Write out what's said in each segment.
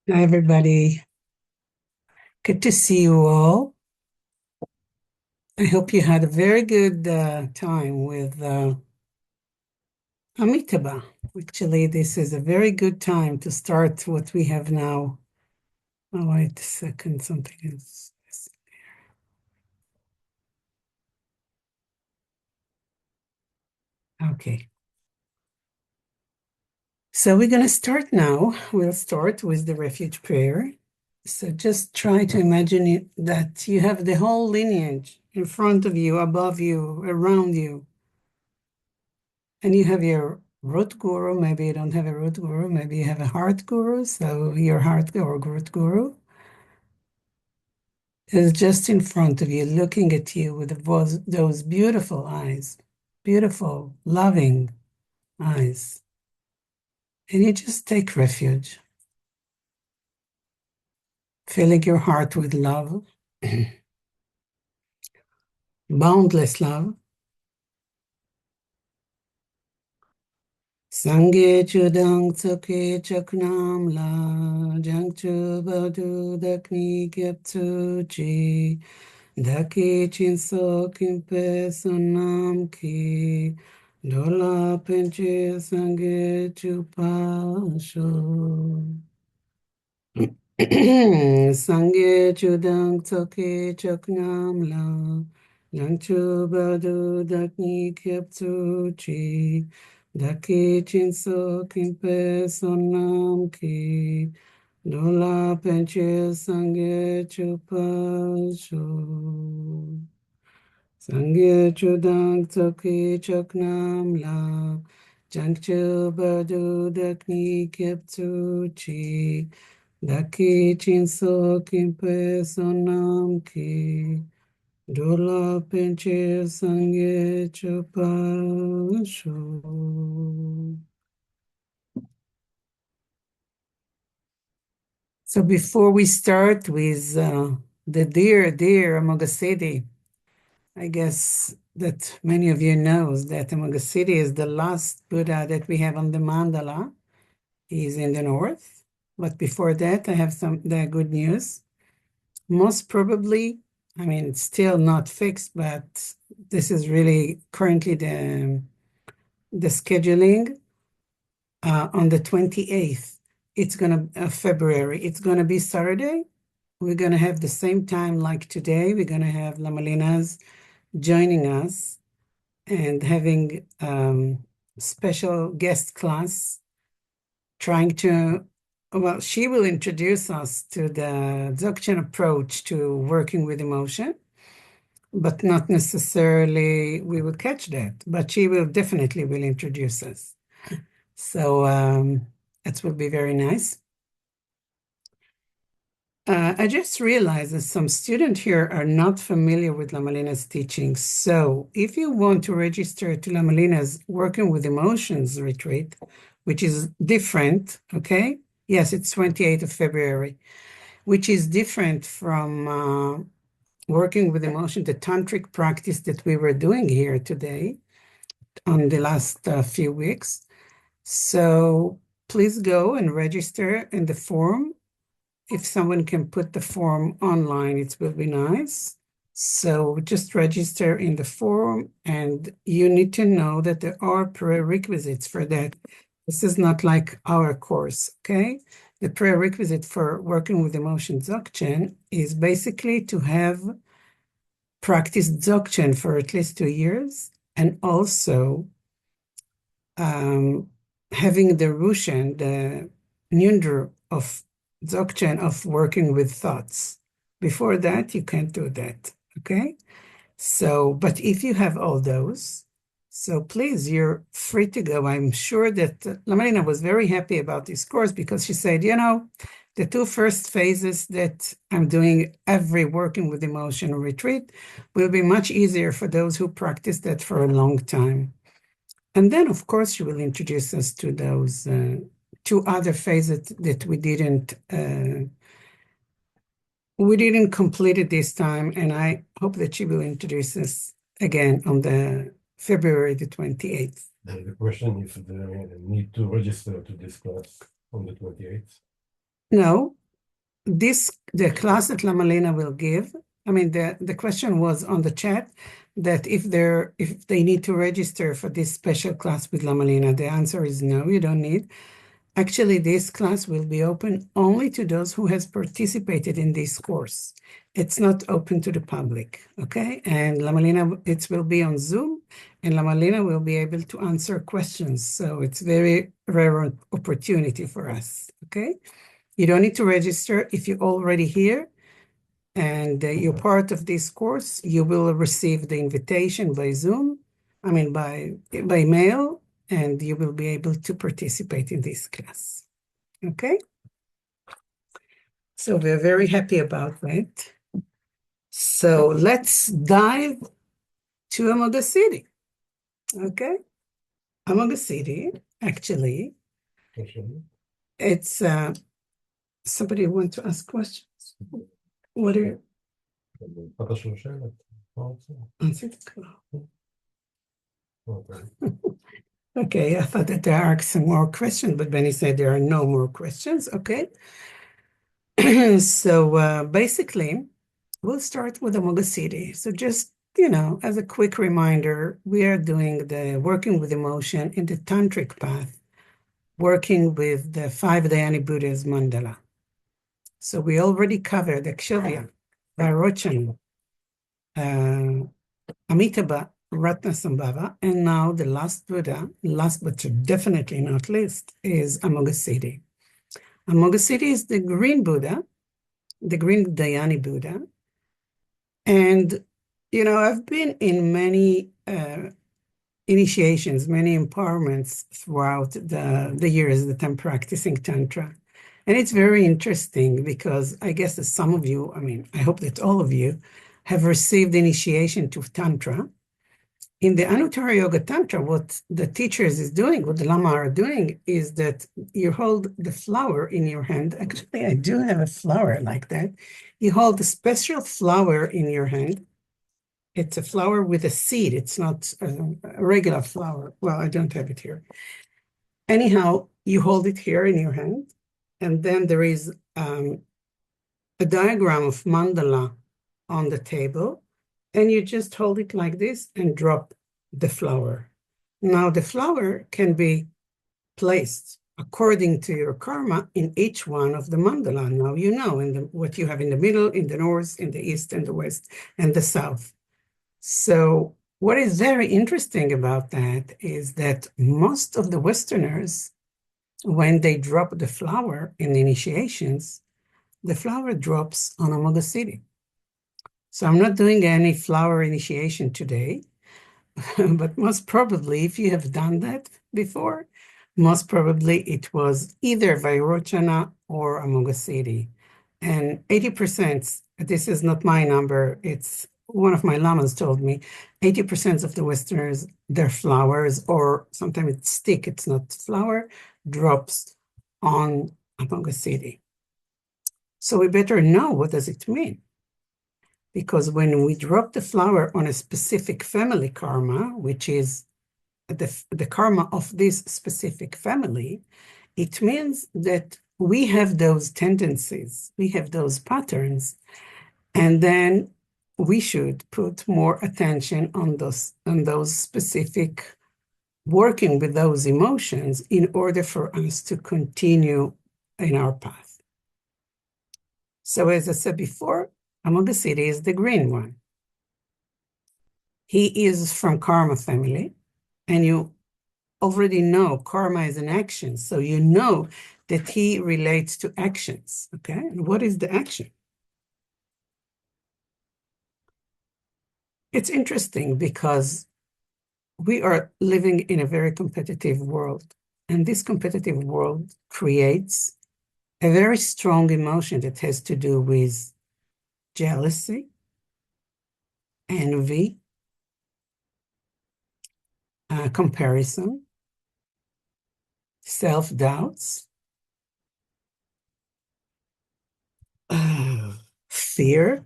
Hi, everybody. Good to see you all. I hope you had a very good time with Amitabha. Actually, this is a very good time to start what we have now. Oh, wait a second, something is. Okay. So we're going to start now. We'll start with the refuge prayer. So just try to imagine that you have the whole lineage in front of you, above you, around you. And you have your root guru. Maybe you don't have a root guru. Maybe you have a heart guru. So your heart or root guru is just in front of you, looking at you with those beautiful eyes, beautiful, loving eyes. And you just take refuge, filling your heart with love, boundless love. Sangye chudang tsoke chaknam la, jang chu badu dakni gyap tsu chi. Daki chinso kimpe sonam ki dola penche sange chupasho. Sange chudang toke choknam la yang chu badu dakni kyaptu chi daki chinso kimpe sonam ki dola penche sange chupasho. Sangye chudang toki choknam la jangchu badu dakni kyaptu chi daki chinso kimpe sonam ki dola penche sangye chupasho. So before we start with the dear Amoghasiddhi, I guess that many of you knows that Amoghasiddhi is the last Buddha that we have on the mandala. He's in the north. But before that, I have the good news. Most probably, I mean, it's still not fixed, but this is really currently the scheduling on the 28th. It's going to February. It's going to be Saturday. We're going to have the same time like today. We're going to have Lamalinas joining us and having special guest class trying to, well, she will introduce us to the Dzogchen approach to working with emotion, but not necessarily we will catch that, but she will definitely will introduce us. So that will be very nice. I just realized that some students here are not familiar with Lamalina's teachings. So if you want to register to Lamalina's Working with Emotions retreat, which is different, okay? Yes, it's 28th of February, which is different from Working with Emotion, the tantric practice that we were doing here today on the last few weeks. So please go and register in the form. If someone can put the form online, it will be nice. So just register in the form, and you need to know that there are prerequisites for that. This is not like our course, okay? The prerequisite for working with emotion Dzogchen is basically to have practiced Dzogchen for at least 2 years, and also having the Rushen, the Nyundru of Dzogchen of working with thoughts. Before that, you can't do that, okay? So, but if you have all those, so please, you're free to go. I'm sure that Lamarina was very happy about this course because she said, the 2 first phases that I'm doing every working with emotion retreat will be much easier for those who practice that for a long time. And then, of course, she will introduce us to those 2 other phases that we didn't complete it this time, and I hope that she will introduce us again on the February the 28th. The question if they need to register to this class on the 28th. No, the class that Lamalina will give, I mean, the question was on the chat that if they need to register for this special class with Lamalina, the answer is no, you don't need. Actually, this class will be open only to those who has participated in this course. It's not open to the public, okay? And Lamalina, it will be on Zoom, and Lamalina will be able to answer questions. So it's very rare opportunity for us, okay? You don't need to register. If you're already here and you're part of this course, you will receive the invitation by Zoom, I mean by mail, and you will be able to participate in this class. Okay? So we're very happy about that. So let's dive to Amoga City. Okay? Amoga City, actually, it's somebody want to ask questions? What are answer the call. Okay, I thought that there are some more questions, but Benny said there are no more questions. Okay. So basically, we'll start with Amoga City. So just, as a quick reminder, we are doing the working with emotion in the tantric path, working with the 5 Dhyani Buddhas mandala. So we already covered Akshobhya, Vairocana, Amitabha, Ratnasambhava, and now the last Buddha, last but definitely not least, is Amoghasiddhi. Amoghasiddhi is the green Buddha, the green Dhyani Buddha. And, I've been in many initiations, many empowerments throughout the years that I'm practicing Tantra. And it's very interesting because I guess that some of you, I hope that all of you have received initiation to Tantra. In the Anuttara Yoga Tantra, what the teachers is doing, what the Lama are doing, is that you hold the flower in your hand. Actually, I do have a flower like that. You hold a special flower in your hand. It's a flower with a seed. It's not a regular flower. Well, I don't have it here. Anyhow, you hold it here in your hand, and then there is a diagram of mandala on the table, and you just hold it like this and drop the flower. Now, the flower can be placed according to your karma in each one of the mandala. Now, you know what you have in the middle, in the north, in the east, and the west, and the south. So what is very interesting about that is that most of the Westerners, when they drop the flower in the initiations, the flower drops on Amoghasiddhi. So I'm not doing any flower initiation today, but most probably, if you have done that before, most probably it was either Vairocana or Amoghasiddhi. And 80%, this is not my number, it's one of my lamas told me, 80% of the Westerners, their flowers, or sometimes it's stick, it's not flower, drops on Amoghasiddhi. So we better know, what does it mean? Because when we drop the flower on a specific family karma, which is the karma of this specific family, it means that we have those tendencies, we have those patterns, and then we should put more attention on those specific, working with those emotions in order for us to continue in our path. So as I said before, Amoghasiddhi is the green one. He is from karma family, and you already know karma is an action, so you know that he relates to actions, okay? And what is the action? It's interesting because we are living in a very competitive world, and this competitive world creates a very strong emotion that has to do with jealousy, envy, comparison, self-doubts, fear,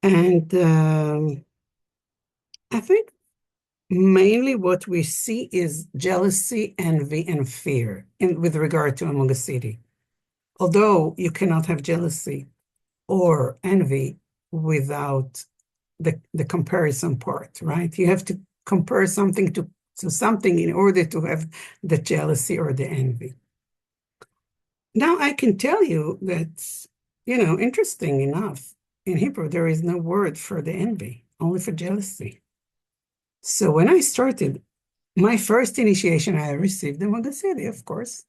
and I think Mainly what we see is jealousy, envy, and fear with regard to Amogasitti. Although you cannot have jealousy or envy without the comparison part, right? You have to compare something to something in order to have the jealousy or the envy. Now I can tell you that, interesting enough, in Hebrew, there is no word for the envy, only for jealousy. So when I started, my first initiation, I received the Mogassedi, of course.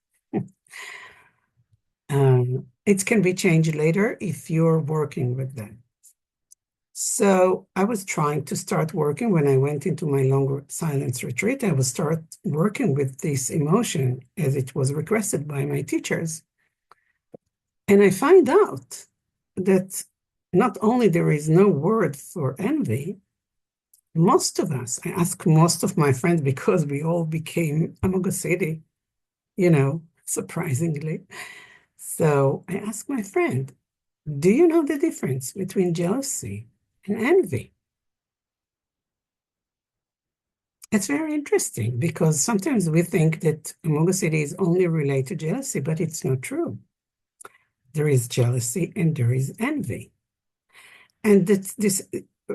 It can be changed later if you're working with that. So I was trying to start working when I went into my long silence retreat. I would start working with this emotion as it was requested by my teachers. And I find out that not only there is no word for envy, most of us, I ask most of my friends because we all became Amogosedi, surprisingly. So I asked my friend, do you know the difference between jealousy and envy? It's very interesting because sometimes we think that Amogosedi is only related to jealousy, but it's not true. There is jealousy and there is envy. And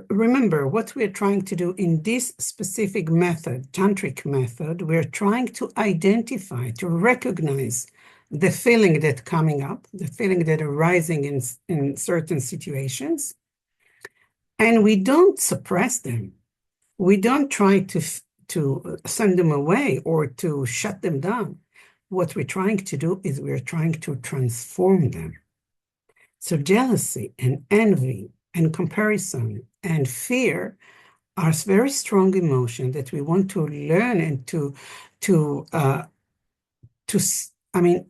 remember, what we're trying to do in this specific method, tantric method, we're trying to identify, to recognize the feeling that's coming up, the feeling that arising in certain situations, and we don't suppress them. We don't try to send them away or to shut them down. What we're trying to do is we're trying to transform them. So jealousy and envy and comparison and fear are very strong emotions that we want to learn and to I mean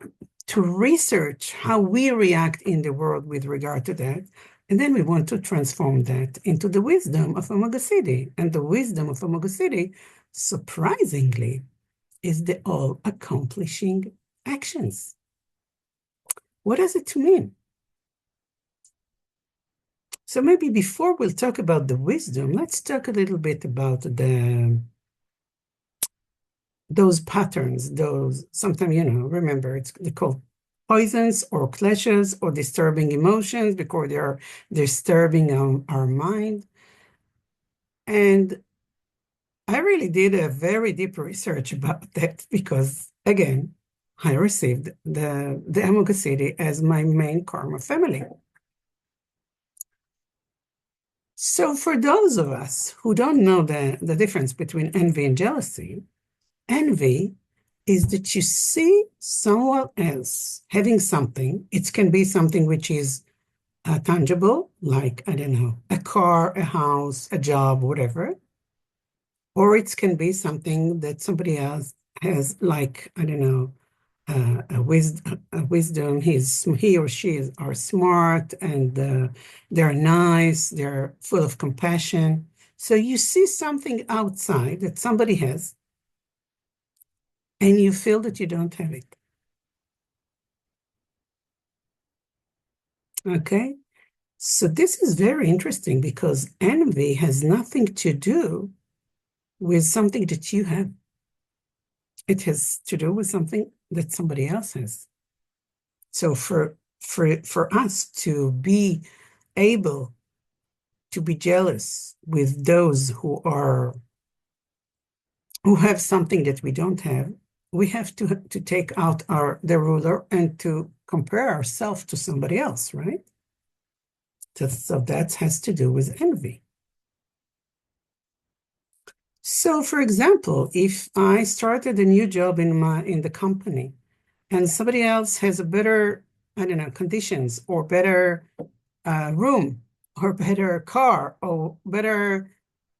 to research how we react in the world with regard to that. And then we want to transform that into the wisdom of Amogasitti. And the wisdom of Amogasitti, surprisingly, is the all-accomplishing actions. What does it mean? So maybe before we'll talk about the wisdom, let's talk a little bit about those patterns, those sometimes, remember, they're called poisons or clashes or disturbing emotions because they are disturbing our mind. And I really did a very deep research about that because, again, I received the Amogasitti as my main karma family. So for those of us who don't know the difference between envy and jealousy, envy is that you see someone else having something. It can be something which is tangible, like, I don't know, a car, a house, a job, whatever. Or it can be something that somebody else has, like, I don't know, wisdom. He or she are smart and they're nice, they're full of compassion. So you see something outside that somebody has, and you feel that you don't have it. Okay? So this is very interesting because envy has nothing to do with something that you have. It has to do with something that somebody else has. So for us to be able to be jealous with those who have something that we don't have, we have to take out the ruler and to compare ourselves to somebody else, right? So that has to do with envy. So, for example, if I started a new job in the company and somebody else has a better, I don't know, conditions or better room or better car or better,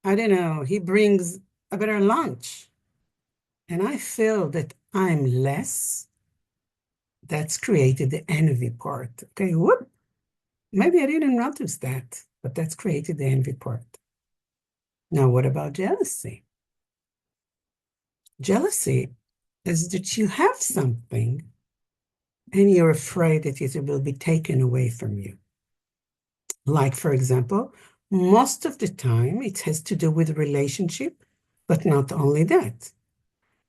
I don't know, he brings a better lunch, and I feel that I'm less, that's created the envy part. Okay, whoop, maybe I didn't notice that, but that's created the envy part. Now, what about jealousy? Jealousy is that you have something and you're afraid that it will be taken away from you. Like, for example, most of the time it has to do with relationship But not only that,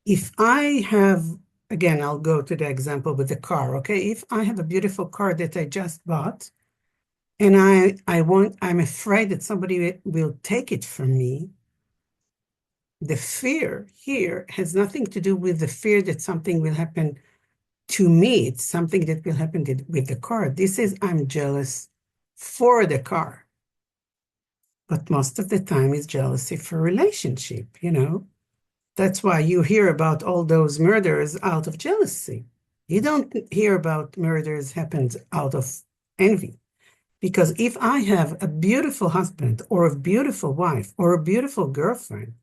if I have, again, I'll go to the example with the car, okay? If I have a beautiful car that I just bought and I'm afraid that somebody will take it from me, the fear here has nothing to do with the fear that something will happen to me. It's something that will happen with the car. This is, I'm jealous for the car. But most of the time it's jealousy for relationship, you know? That's why you hear about all those murders out of jealousy. You don't hear about murders happened out of envy. Because if I have a beautiful husband or a beautiful wife or a beautiful girlfriend,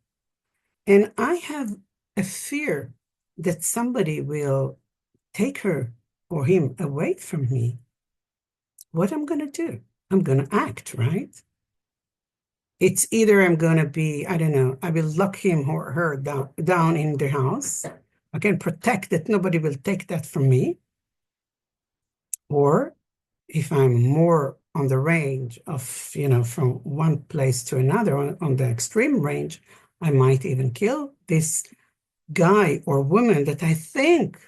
and I have a fear that somebody will take her or him away from me, what I'm going to do? I'm going to act, right? It's either I'm going to be, I don't know, I will lock him or her down in the house. I can protect that nobody will take that from me. Or if I'm more on the range of, you know, from one place to another on the extreme range, I might even kill this guy or woman that I think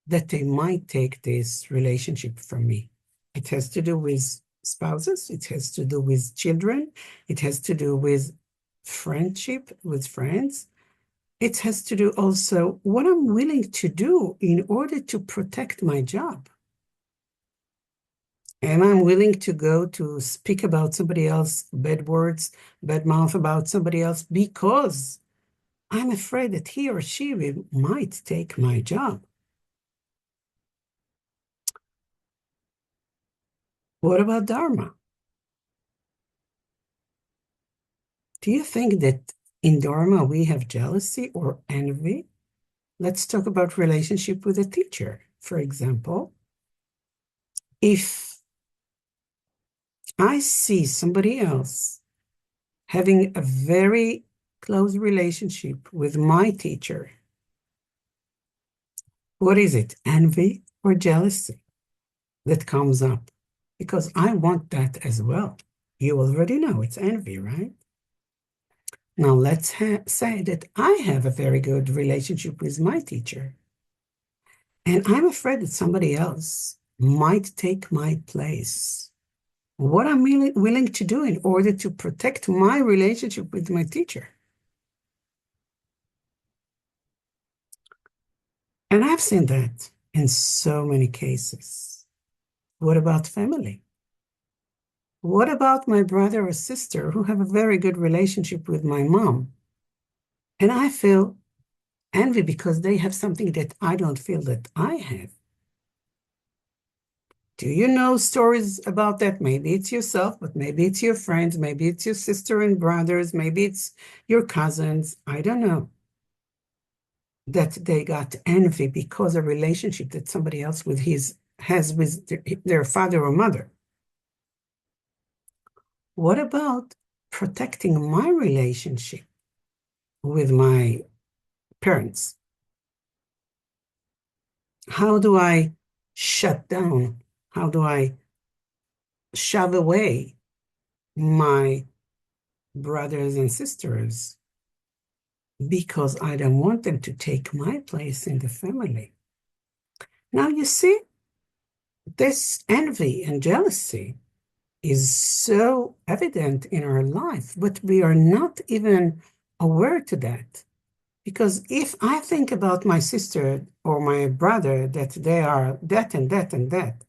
that they might take this relationship from me. It has to do with spouses, it has to do with children, it has to do with friendship with friends. It has to do also what I'm willing to do in order to protect my job. Am I willing to go to speak about somebody else, bad words, bad mouth about somebody else because I'm afraid that he or she might take my job? What about Dharma? Do you think that in Dharma we have jealousy or envy? Let's talk about relationship with a teacher, for example. If I see somebody else having a very close relationship with my teacher, what is it? Envy or jealousy that comes up? Because I want that as well. You already know it's envy, right? Now let's say that I have a very good relationship with my teacher, and I'm afraid that somebody else might take my place. What I'm willing to do in order to protect my relationship with my teacher. And I've seen that in so many cases. What about family? What about my brother or sister who have a very good relationship with my mom? And I feel envy because they have something that I don't feel that I have. Do you know stories about that? Maybe it's yourself, but maybe it's your friends, maybe it's your sister and brothers, maybe it's your cousins. I don't know. That they got envy because of a relationship that somebody else has with their father or mother. What about protecting my relationship with my parents? How do I shut down? How do I shove away my brothers and sisters because I don't want them to take my place in the family? Now, you see, this envy and jealousy is so evident in our life, but we are not even aware to that. Because if I think about my sister or my brother that they are that and that and that,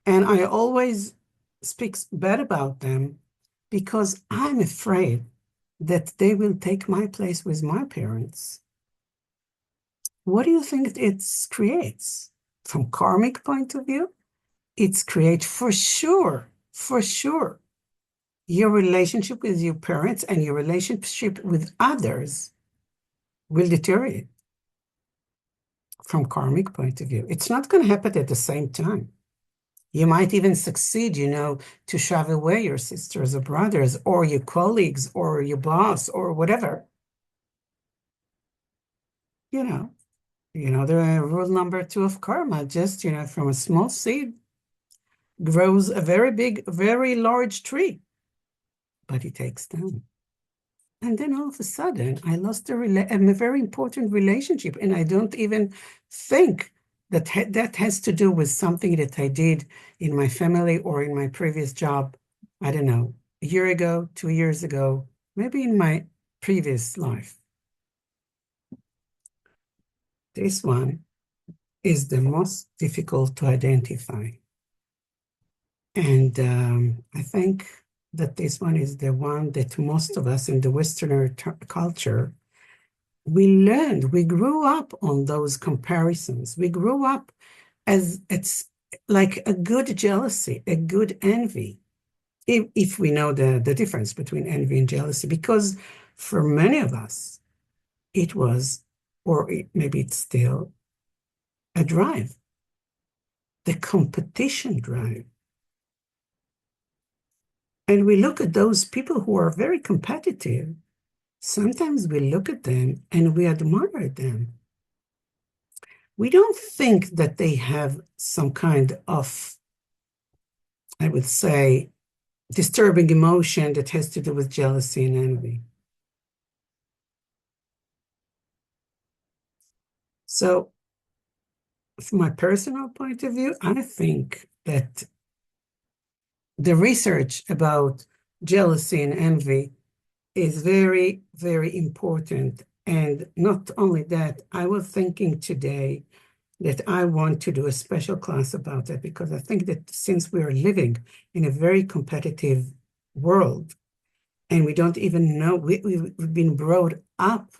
and I always speak bad about them because I'm afraid that they will take my place with my parents, what do you think it creates? From karmic point of view, it's create for sure, your relationship with your parents and your relationship with others will deteriorate from karmic point of view. It's not going to happen at the same time. You might even succeed, you know, to shove away your sisters or brothers or your colleagues or your boss or whatever. You know, the rule number 2 of karma, just, from a small seed grows a very big, very large tree, but it takes time. And then all of a sudden, I lost a very important relationship. And I don't even think that that has to do with something that I did in my family or in my previous job. I don't know, a year ago, 2 years ago, maybe in my previous life. This one is the most difficult to identify. And I think that this one is the one that most of us in the Westerner culture, we learned, we grew up on those comparisons. We grew up as it's like a good jealousy, a good envy, if we know the difference between envy and jealousy, because for many of us, it was, or maybe it's still, a drive, the competition drive. And we look at those people who are very competitive. Sometimes we look at them and we admire them. We don't think that they have some kind of, I would say, disturbing emotion that has to do with jealousy and envy. So, from my personal point of view, I think that the research about jealousy and envy is very, very important. And not only that, I was thinking today that I want to do a special class about that because I think that since we are living in a very competitive world and we don't even know, we've been brought up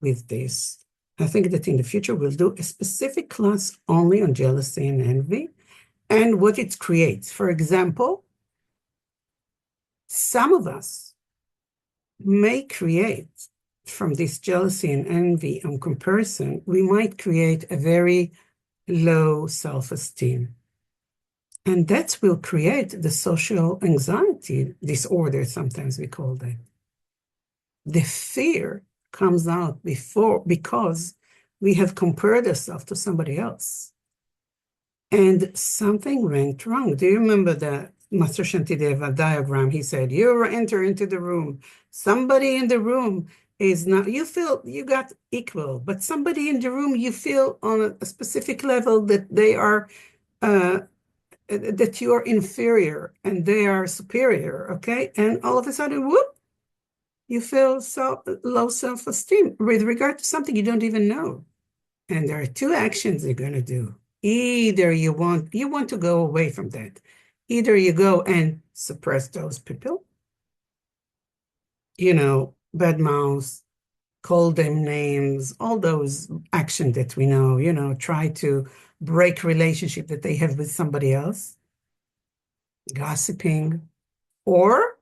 with this. I think that in the future we'll do a specific class only on jealousy and envy and what it creates. For example, some of us may create from this jealousy and envy and comparison, we might create a very low self-esteem. And that will create the social anxiety disorder, sometimes we call that. The fear comes out because we have compared ourselves to somebody else. And something went wrong. Do you remember the Master Shantideva diagram? He said, you enter into the room. Somebody in the room is not, you feel you got equal, but somebody in the room, you feel on a specific level that they are, that you are inferior and they are superior, okay? And all of a sudden, whoop, you feel low self-esteem with regard to something you don't even know. And there are two actions you're going to do. Either you want to go away from that. Either you go and suppress those people, bad mouths, call them names, all those actions that we know, try to break relationship that they have with somebody else, gossiping, or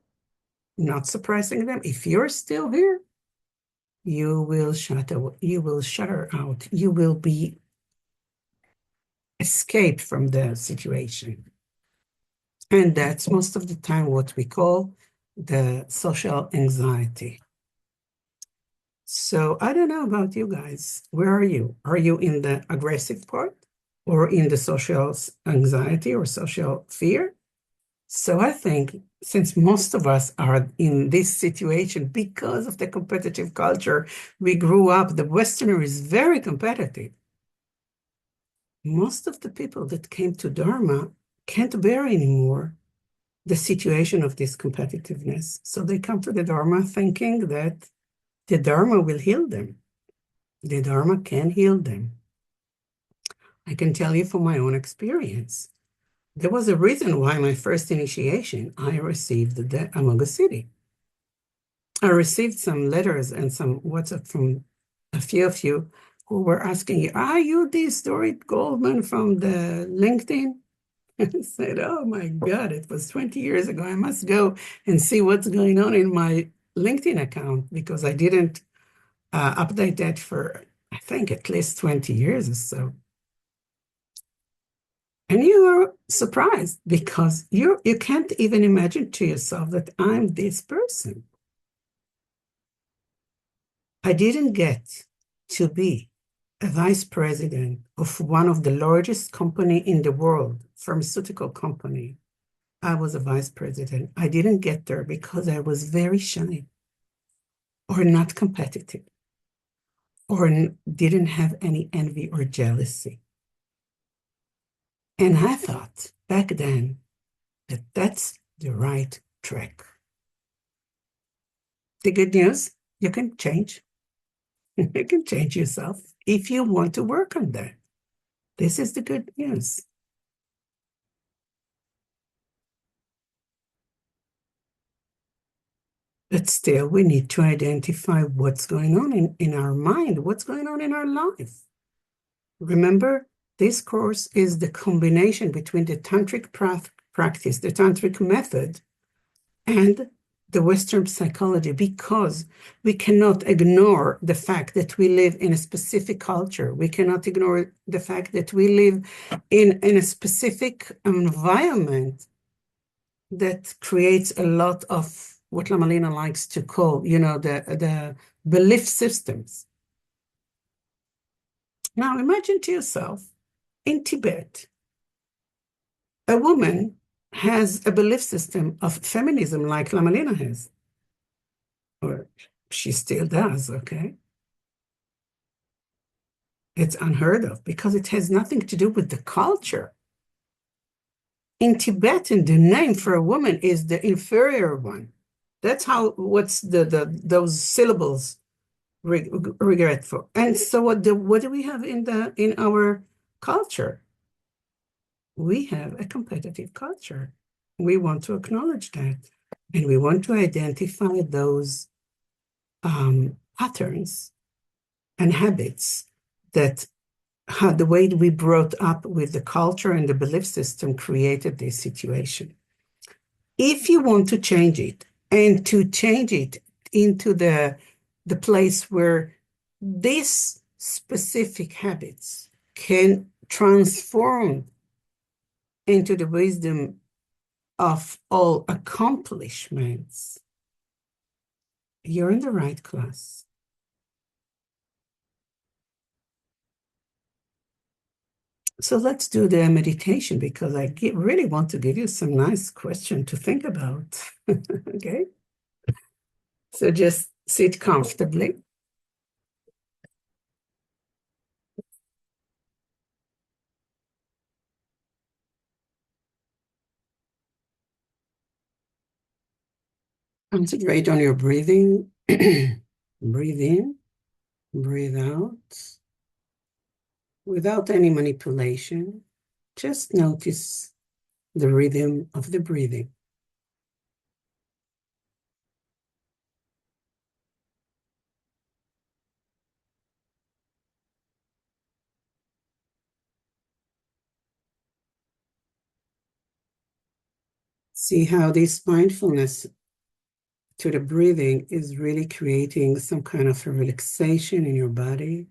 not suppressing them. If you're still here, you will shutter out. You will be escape from the situation. And that's most of the time what we call the social anxiety. So I don't know about you guys. Where are you? Are you in the aggressive part or in the social anxiety or social fear? So I think since most of us are in this situation because of the competitive culture we grew up, the Westerner is very competitive. Most of the people that came to Dharma can't bear anymore the situation of this competitiveness. So they come to the Dharma thinking that the Dharma will heal them. The Dharma can heal them. I can tell you from my own experience. There was a reason why my first initiation, I received the Amoga City. I received some letters and some WhatsApp from a few of you who were asking, are you this Dorit Goldman from the LinkedIn? I said, oh my God, it was 20 years ago. I must go and see what's going on in my LinkedIn account because I didn't update that for, I think, at least 20 years or so. And you are surprised because you can't even imagine to yourself that I'm this person. I didn't get to be a vice president of one of the largest company in the world, pharmaceutical company. I was a vice president. I didn't get there because I was very shy. or not competitive or didn't have any envy or jealousy. And I thought back then that that's the right track. The good news, you can change. You can change yourself if you want to work on that. This is the good news. But still, we need to identify what's going on in our mind, what's going on in our life. Remember, this course is the combination between the tantric practice, the tantric method, and the Western psychology, because we cannot ignore the fact that we live in a specific culture. We cannot ignore the fact that we live in a specific environment that creates a lot of what Lama Lena likes to call, the belief systems. Now imagine to yourself, in Tibet, a woman has a belief system of feminism like Lama Lena has, or she still does, okay? It's unheard of because it has nothing to do with the culture. In Tibetan, the name for a woman is the inferior one. That's how, what's those syllables regretful. And so what do we have in our culture? We have a competitive culture. We want to acknowledge that. And we want to identify those patterns and habits that the way we brought up with the culture and the belief system created this situation. If you want to change it and to change it into the place where these specific habits can transform into the wisdom of all accomplishments, you're in the right class. So let's do the meditation because I really want to give you some nice question to think about. Okay? So just sit comfortably. Concentrate on your breathing. Breathe in, breathe out, without any manipulation. Just notice the rhythm of the breathing. See how this mindfulness to the breathing is really creating some kind of a relaxation in your body.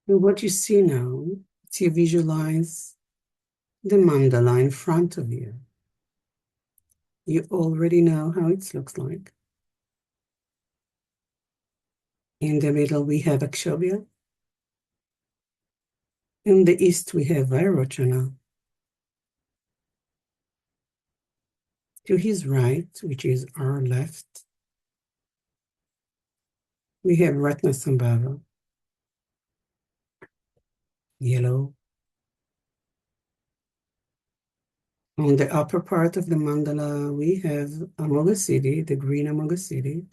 And what you see now, is you visualize the mandala in front of you. You already know how it looks like. In the middle, we have Akshobhya. In the east, we have Vairochana. To his right, which is our left, we have Ratnasambhava, yellow. On the upper part of the mandala, we have Amoghasiddhi, the green Amoghasiddhi.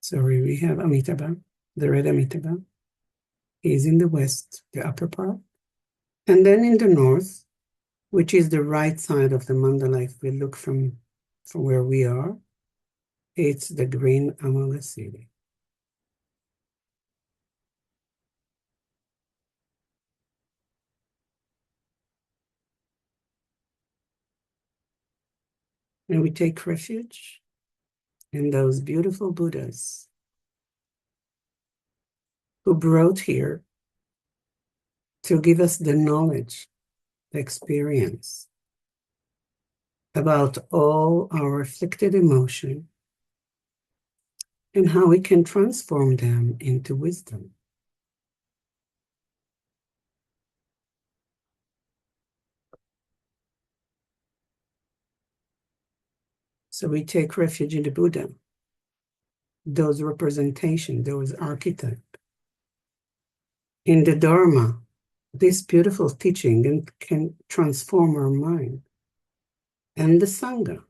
Sorry, we have Amitabha, the red Amitabha. He's in the west, the upper part. And then in the north, which is the right side of the mandala, if we look from where we are, it's the green Amoghasiddhi. And we take refuge in those beautiful Buddhas who brought here to give us the knowledge, the experience about all our afflicted emotion and how we can transform them into wisdom. So we take refuge in the Buddha, those representations, those archetypes. In the Dharma, this beautiful teaching and can transform our mind. And the Sangha,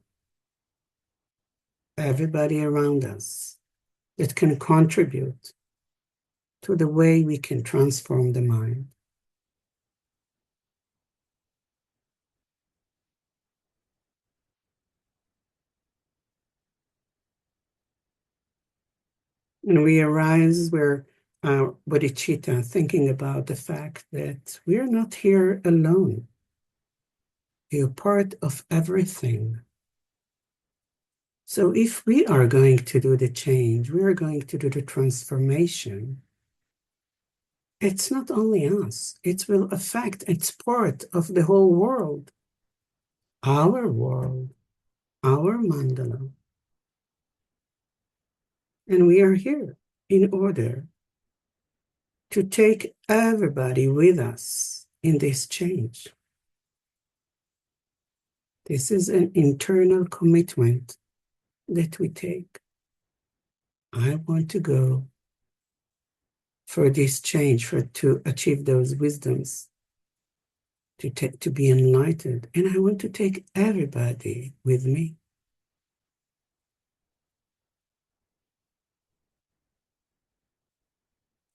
everybody around us that can contribute to the way we can transform the mind. And we arise where bodhicitta, thinking about the fact that we are not here alone. We are part of everything. So if we are going to do the change, we are going to do the transformation, it's not only us, it will affect, it's part of the whole world, our mandala. And we are here in order to take everybody with us in this change. This is an internal commitment that we take. I want to go for this change, to achieve those wisdoms, to be enlightened. And I want to take everybody with me.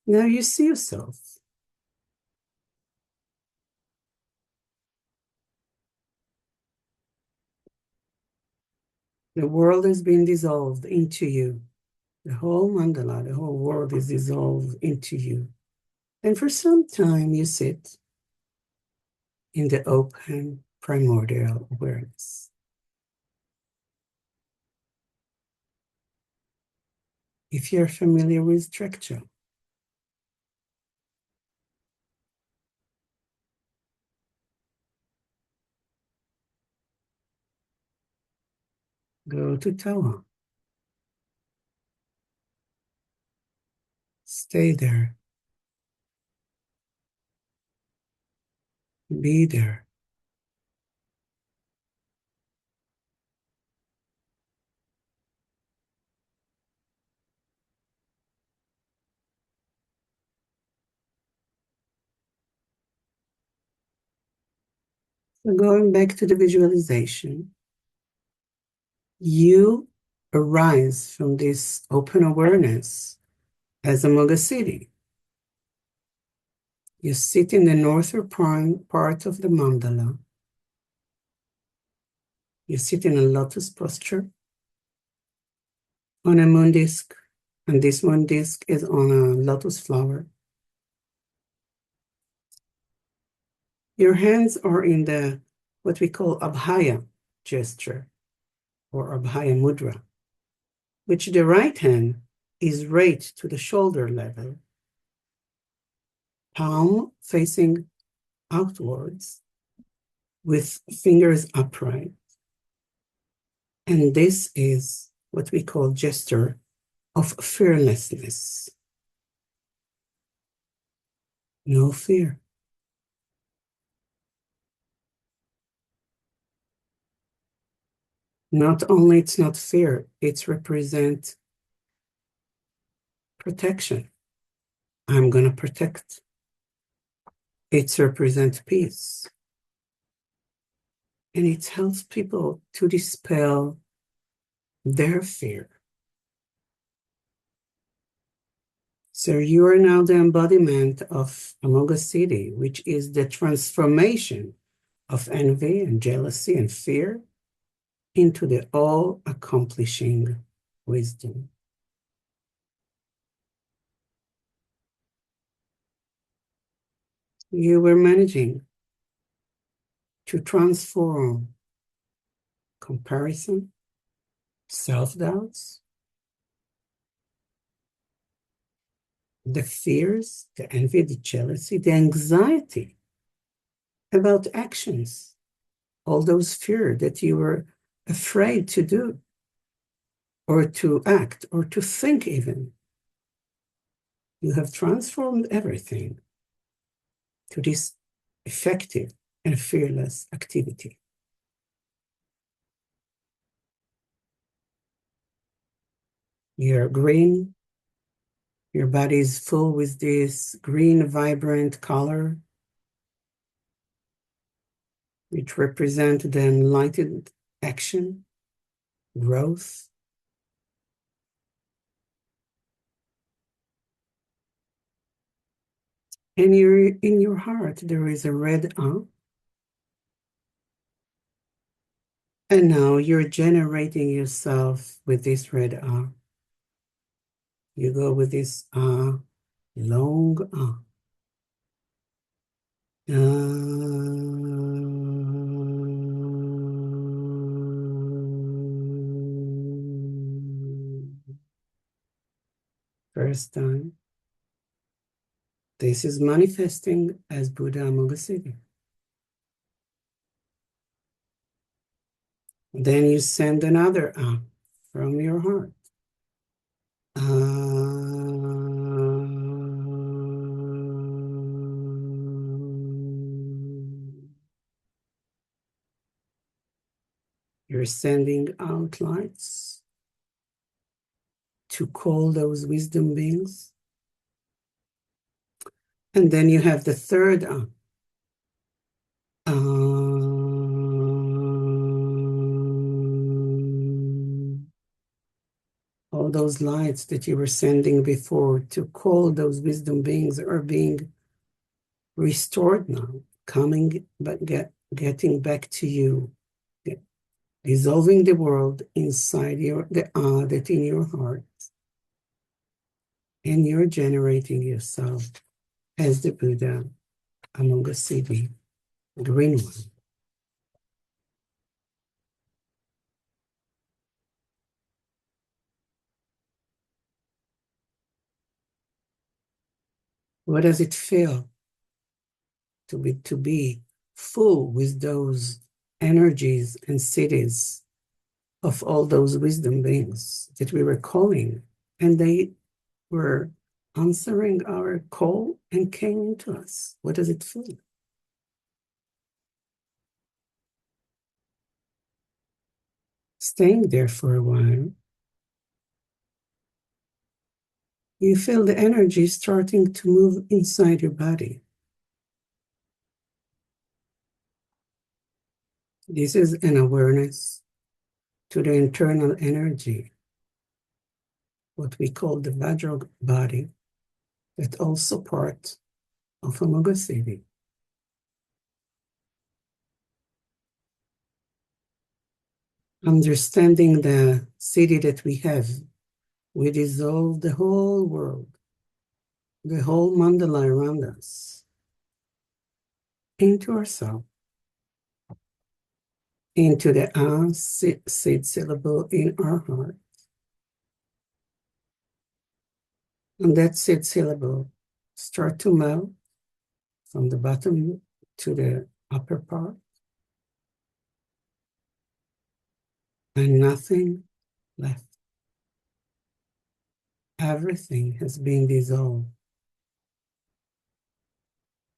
Now you see yourself. The world has been dissolved into you. The whole mandala, the whole world is dissolved into you. And for some time you sit in the open primordial awareness. If you're familiar with Trekcha, go to Tawa. Stay there. Be there. So going back to the visualization, you arise from this open awareness as a Mogasiti. You sit in the northern part of the mandala. You sit in a lotus posture on a moon disc, and this moon disc is on a lotus flower. Your hands are in the what we call Abhaya gesture or Abhaya mudra, which the right hand is right to the shoulder level, palm facing outwards with fingers upright. And this is what we call gesture of fearlessness. No fear. Not only it's not fear, it represents protection. I'm going to protect. It represents peace. And it helps people to dispel their fear. So you are now the embodiment of Amoghasiddhi, which is the transformation of envy and jealousy and fear into the all-accomplishing wisdom. You were managing to transform comparison, self-doubts, the fears, the envy, the jealousy, the anxiety about actions, all those fears that you were afraid to do or to act or to think even. You have transformed everything to this effective and fearless activity. You're green, your body is full with this green, vibrant color, which represent the enlightened action, growth. And in your heart, there is a red ah. And now you're generating yourself with this red ah. You go with this ah, long ah. First time. This is manifesting as Buddha Amoghasiddhi. Then you send another ah from your heart. You're sending out lights to call those wisdom beings. And then you have the third all those lights that you were sending before to call those wisdom beings are being restored now, coming but getting back to you, dissolving the world inside that in your heart, and you're generating yourself as the Buddha Amoghasiddhi, green one. What does it feel to be full with those energies and cities of all those wisdom beings that we were calling, and they were answering our call and came into us? What does it feel? Staying there for a while, you feel the energy starting to move inside your body. This is an awareness to the internal energy, what we call the Vajra body, that's also part of Amoghasiddhi. Understanding the city that we have, we dissolve the whole world, the whole mandala around us, into ourselves, into the seed syllable in our heart. And that seed syllable start to melt from the bottom to the upper part, and nothing left. Everything has been dissolved.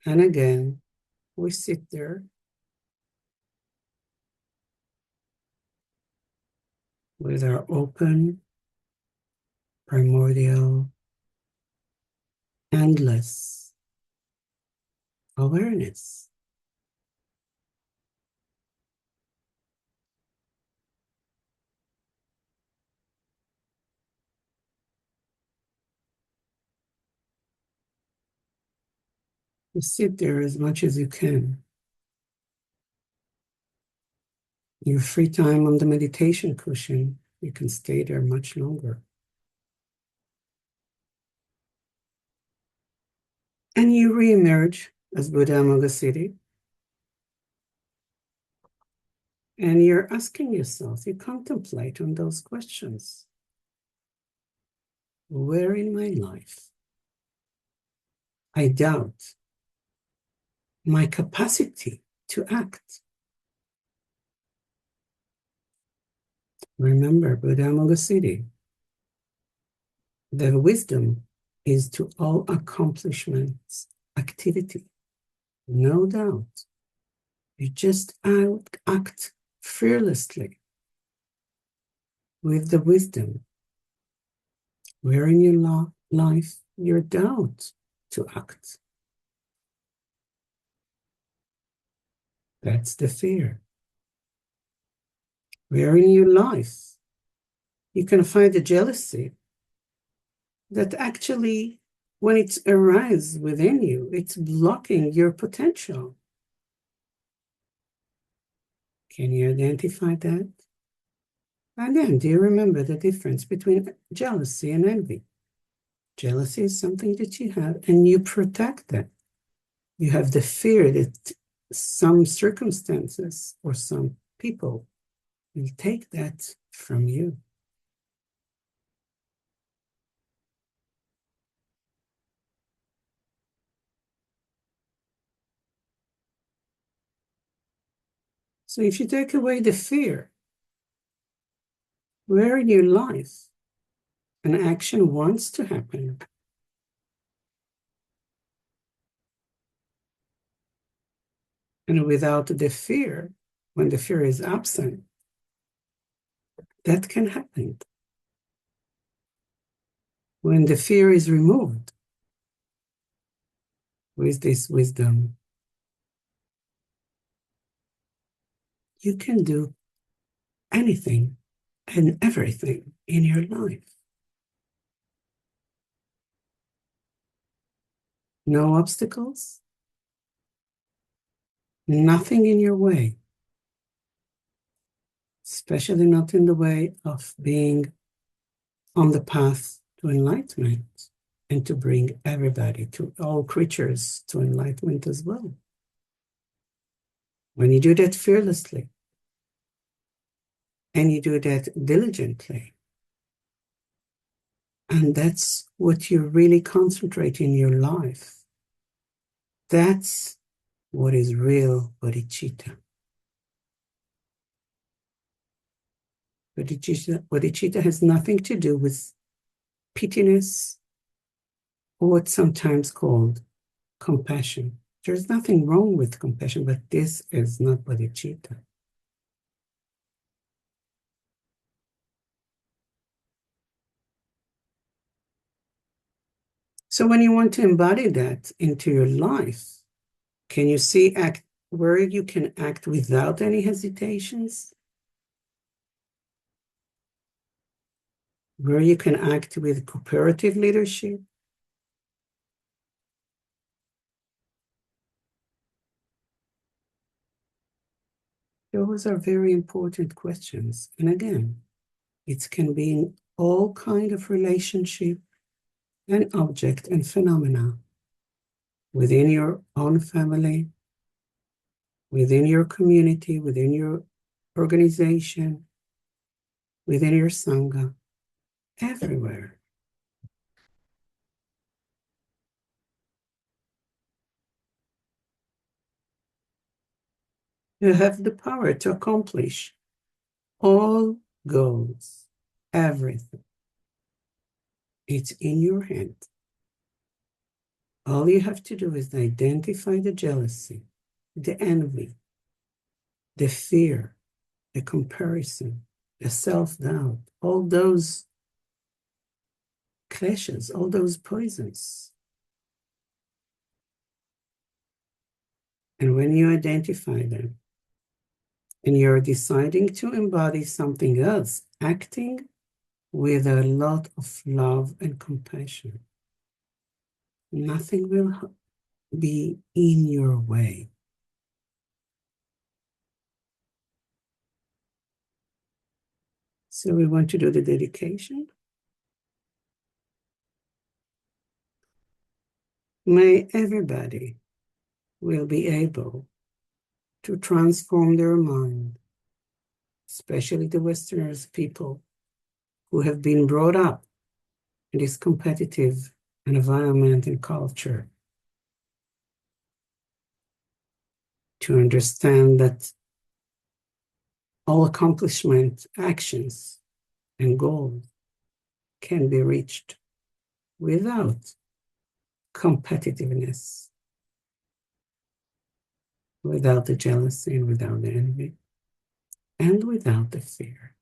And again, we sit there with our open, primordial, endless awareness. You sit there as much as you can. Your free time on the meditation cushion, you can stay there much longer. And you reemerge as Buddha Amoghasiddhi. And you're asking yourself, you contemplate on those questions. Where in my life I doubt my capacity to act. Remember, Buddha Amoghasiddhi, the wisdom is to all accomplishments, activity, no doubt. You just act fearlessly with the wisdom. Where in your life your doubt to act? That's the fear. Where in your life you can find the jealousy that actually, when it arises within you, it's blocking your potential. Can you identify that? Again, do you remember the difference between jealousy and envy? Jealousy is something that you have and you protect that. You have the fear that some circumstances or some people will take that from you. So if you take away the fear, where in your life an action wants to happen, and without the fear, when the fear is absent, that can happen. When the fear is removed with this wisdom, you can do anything and everything in your life. No obstacles, nothing in your way, especially not in the way of being on the path to enlightenment and to bring everybody, to all creatures, to enlightenment as well. When you do that fearlessly and you do that diligently, and that's what you really concentrate in your life, that's what is real bodhicitta. Bodhicitta has nothing to do with pittiness or what's sometimes called compassion. There's nothing wrong with compassion, but this is not bodhicitta. So when you want to embody that into your life, can you see where you can act without any hesitations? Where you can act with cooperative leadership? Those are very important questions. And again, it can be in all kind of relationship and object and phenomena within your own family, within your community, within your organization, within your sangha, everywhere. You have the power to accomplish all goals, everything. It's in your hand. All you have to do is identify the jealousy, the envy, the fear, the comparison, the self-doubt, all those clashes, all those poisons. And when you identify them and you're deciding to embody something else, acting with a lot of love and compassion, nothing will be in your way. So we want to do the dedication. May everybody will be able to transform their mind, especially the Westerners people who have been brought up in this competitive environment and culture to understand that all accomplishment, actions, and goals can be reached without competitiveness, without the jealousy, and without the envy, and without the fear.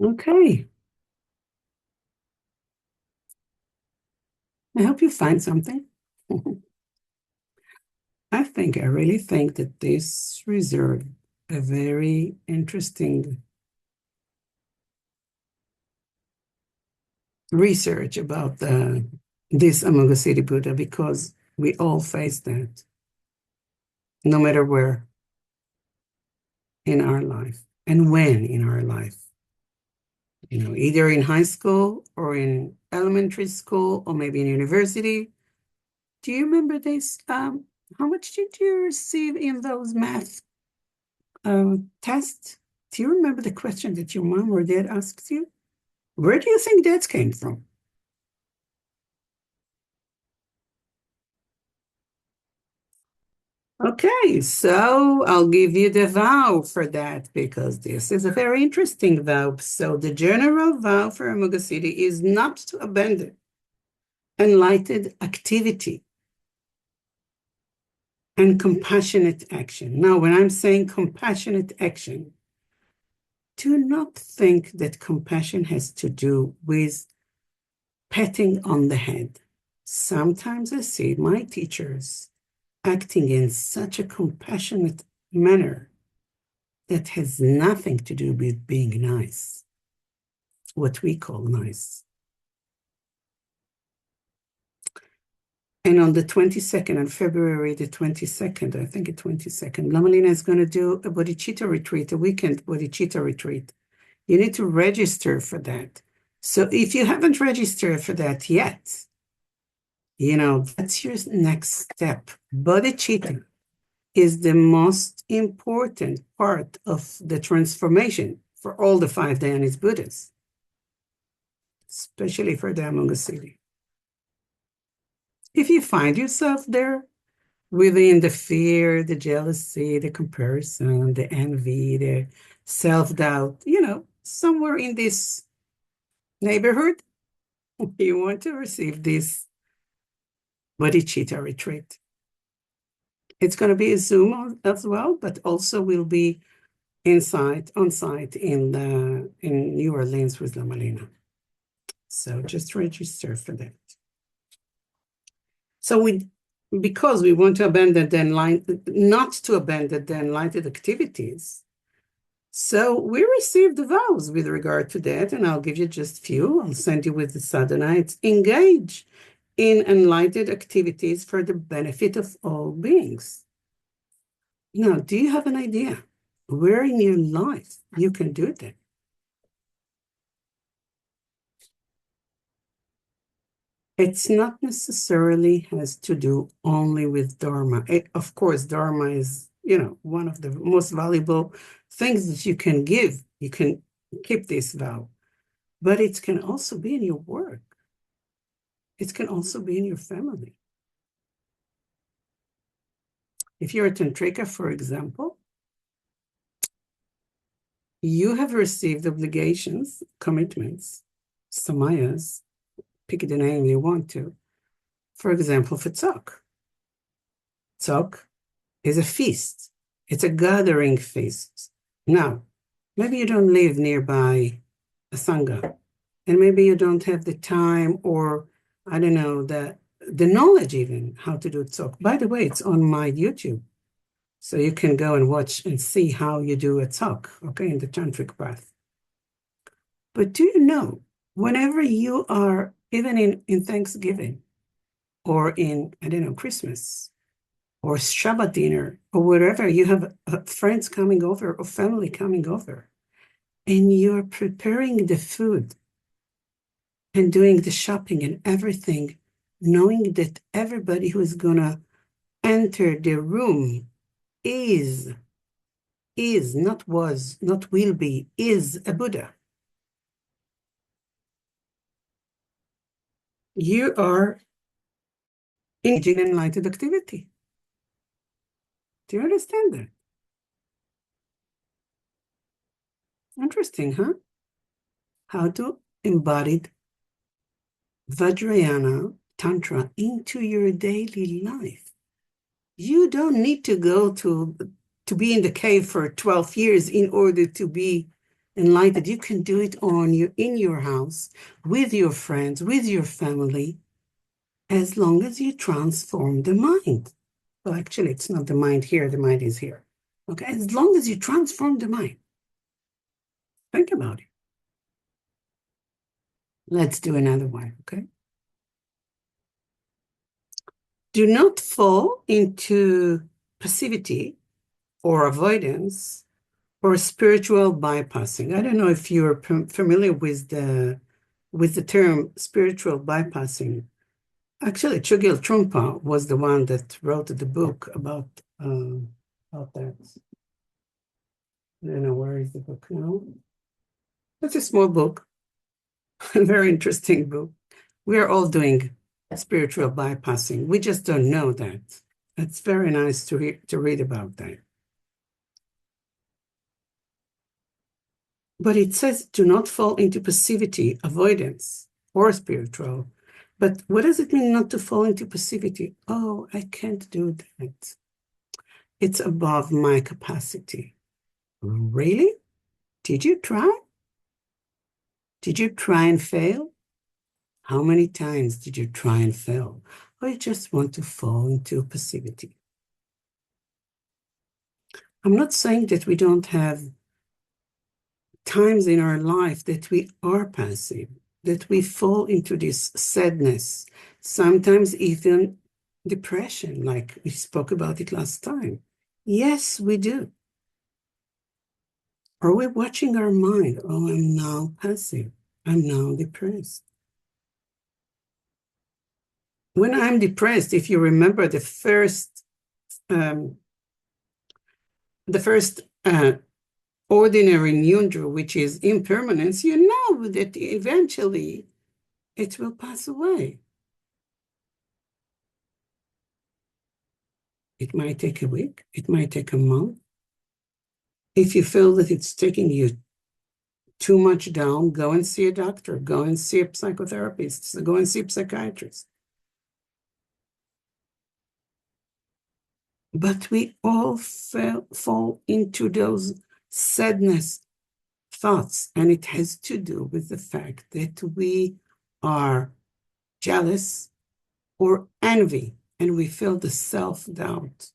Okay. I hope you find something. I really think that this reserved a very interesting research about this Amoghasiddhi Buddha, because we all face that, no matter where in our life and when in our life. Either in high school or in elementary school or maybe in university. Do you remember this? How much did you receive in those math tests? Do you remember the question that your mom or dad asked you? Where do you think that came from? Okay, so I'll give you the vow for that because this is a very interesting vow. So the general vow for Amoghasiddhi is not to abandon enlightened activity and compassionate action. Now, when I'm saying compassionate action, do not think that compassion has to do with patting on the head. Sometimes I see my teachers acting in such a compassionate manner that has nothing to do with being nice, what we call nice. And on the 22nd, on February the 22nd, I think it's 22nd, Lamalina is going to do a bodhicitta retreat, a weekend bodhicitta retreat. You need to register for that. So if you haven't registered for that yet, that's your next step. Bodhicitta is the most important part of the transformation for all the five Dhyanic Buddhas, especially for the Amoghasiddhi. If you find yourself there within the fear, the jealousy, the comparison, the envy, the self-doubt, somewhere in this neighborhood, you want to receive this bodhicitta retreat. It's going to be a Zoom as well, but also will be on site in New Orleans with La Molina. So just register for that. So because we want to abandon not to abandon the enlightened activities. So we received the vows with regard to that, and I'll give you just few. I'll send you with the sadhana. It's engage in enlightened activities for the benefit of all beings. Now, do you have an idea where in your life you can do that? It's not necessarily has to do only with Dharma. Of course, Dharma is, one of the most valuable things that you can give. You can keep this vow, but it can also be in your work. It can also be in your family. If you're a Tantrika, for example, you have received obligations, commitments, samayas, pick the name you want to. For example, for Tzok. Tzok is a feast. It's a gathering feast. Now, maybe you don't live nearby a Sangha, and maybe you don't have the time or, I don't know, the knowledge even how to do Tzok. By the way, it's on my YouTube. So you can go and watch and see how you do a Tzok, okay, in the Tantric path. But do you know, whenever you are, even in Thanksgiving or in, I don't know, Christmas or Shabbat dinner or wherever, you have friends coming over or family coming over, and you're preparing the food and doing the shopping and everything, knowing that everybody who is going to enter the room is, not was, not will be, is a Buddha. You are engaging in enlightened activity. Do you understand that? Interesting, huh? How to embody Vajrayana Tantra into your daily life. You don't need to go to be in the cave for 12 years in order to be enlightened. You can do it in your house, with your friends, with your family, as long as you transform the mind. Well, actually, it's not the mind here, the mind is here. Okay, as long as you transform the mind. Think about it. Let's do another one, okay? Do not fall into passivity or avoidance or spiritual bypassing. I don't know if you're familiar with the term spiritual bypassing. Actually, Chogyal Trungpa was the one that wrote the book about that. I don't know, where is the book now? It's a small book, a very interesting book. We are all doing spiritual bypassing. We just don't know that. It's very nice to read about that. But it says do not fall into passivity, avoidance, or spiritual. But what does it mean not to fall into passivity? Oh, I can't do that. It's above my capacity. Really? Did you try? Did you try and fail? How many times did you try and fail? Or you just want to fall into passivity? I'm not saying that we don't have times in our life that we are passive, that we fall into this sadness, sometimes even depression, like we spoke about it last time. Yes, we do. Are we watching our mind? Oh, I'm now passive. I'm now depressed. When I'm depressed, if you remember the first ordinary Nyundru, which is impermanence, you know that eventually it will pass away. It might take a week. It might take a month. If you feel that it's taking you too much down, go and see a doctor. Go and see a psychotherapist. Go and see a psychiatrist. But we all fall into those sadness thoughts, and it has to do with the fact that we are jealous or envy, and we feel the self-doubt,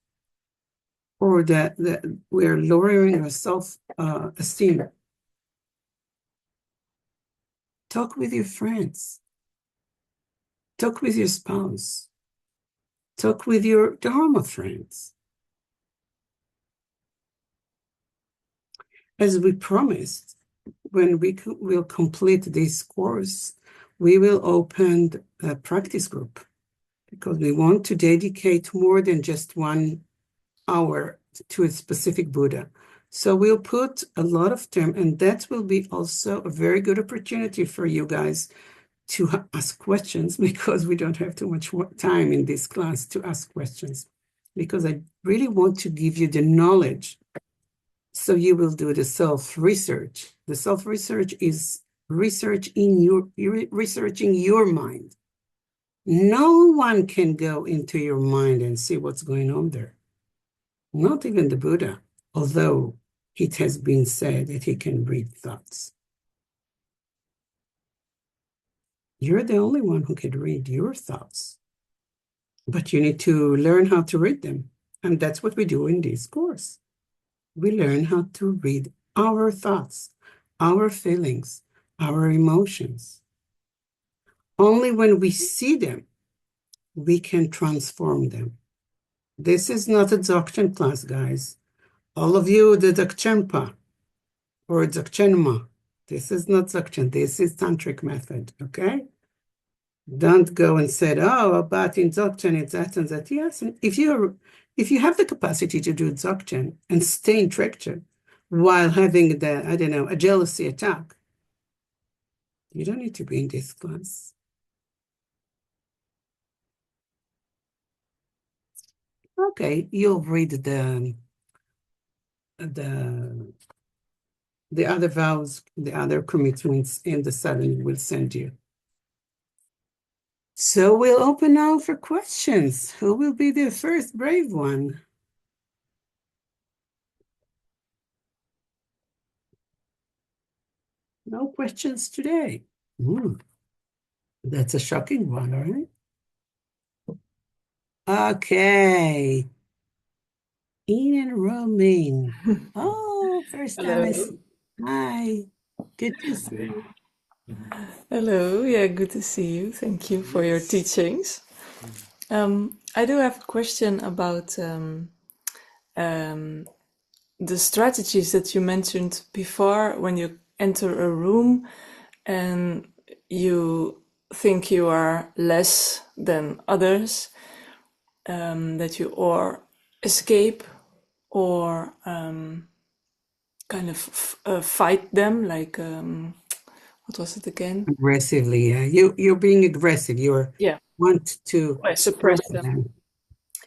or that we're lowering our self-esteem. Talk with your friends. Talk with your spouse. Talk with your Dharma friends. As we promised, when we will complete this course, we will open a practice group because we want to dedicate more than just 1 hour to a specific Buddha. So we'll put a lot of time, and that will be also a very good opportunity for you guys to ask questions, because we don't have too much time in this class to ask questions, because I really want to give you the knowledge so you will do the self-research. The self-research is researching your mind. No one can go into your mind and see what's going on there. Not even the Buddha, although it has been said that he can read thoughts. You're the only one who can read your thoughts, but you need to learn how to read them. And that's what we do in this course. We learn how to read our thoughts, our feelings, our emotions. Only when we see them, we can transform them. This is not a Dzogchen class, guys. All of you, the Dzogchenpa or Dzogchenma, this is not Dzogchen. This is Tantric method, okay? Don't go and say, oh, but in Dzogchen it's that and that. Yes, and if you have the capacity to do Dzogchen and stay in Trekchen while having a jealousy attack, you don't need to be in this class. Okay, you'll read the other vows, the other commitments in the 7 we'll send you. So we'll open now for questions. Who will be the first brave one? No questions today. That's a shocking one, all right? Okay. Ian and Romaine. Oh, first time I Hello. see. Hi. Good to see you. Hello. Yeah, good to see you. Thank you for your teachings. I do have a question about the strategies that you mentioned before when you enter a room and you think you are less than others, that you or escape or kind of fight them, like what was it again? Aggressively, yeah. You're being aggressive. You Yeah, want to I suppress hurt them. them.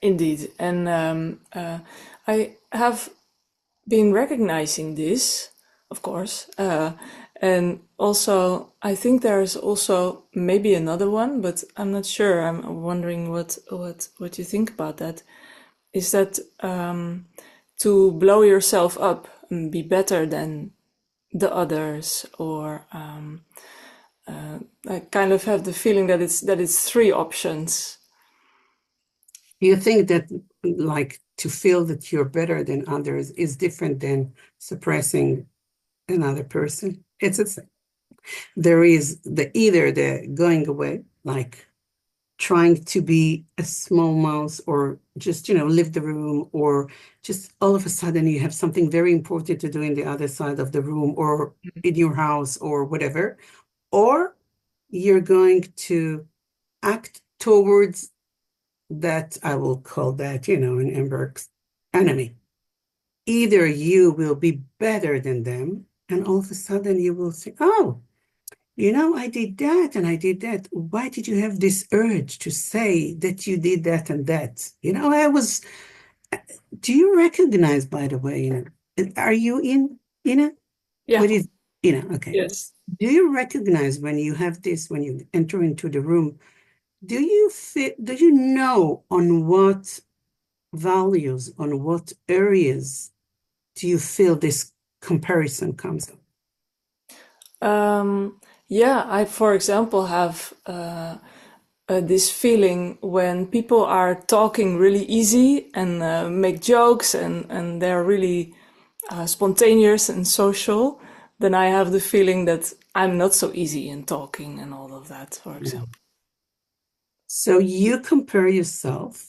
Indeed. And I have been recognizing this, of course. And also, I think there is also maybe another one, but I'm not sure. I'm wondering what you think about that. Is that to blow yourself up and be better than the others, or I kind of have the feeling that it's three options. You think that, like, to feel that you're better than others is different than suppressing another person? It's a thing. There is either the going away, like trying to be a small mouse, or just, leave the room, or just all of a sudden you have something very important to do in the other side of the room or in your house or whatever, or you're going to act towards that, I will call that, in Emberg's enemy. Either you will be better than them, and all of a sudden you will say, oh, I did that and I did that. Why did you have this urge to say that you did that and that? Do you recognize, by the way, are you in it? Yeah. What is, okay. Yes. Do you recognize when you have this, when you enter into the room, do you know on what values, on what areas do you feel this comparison comes up? Yeah, I, for example, have this feeling when people are talking really easy and make jokes and they're really spontaneous and social, then I have the feeling that I'm not so easy in talking and all of that, for example. So you compare yourself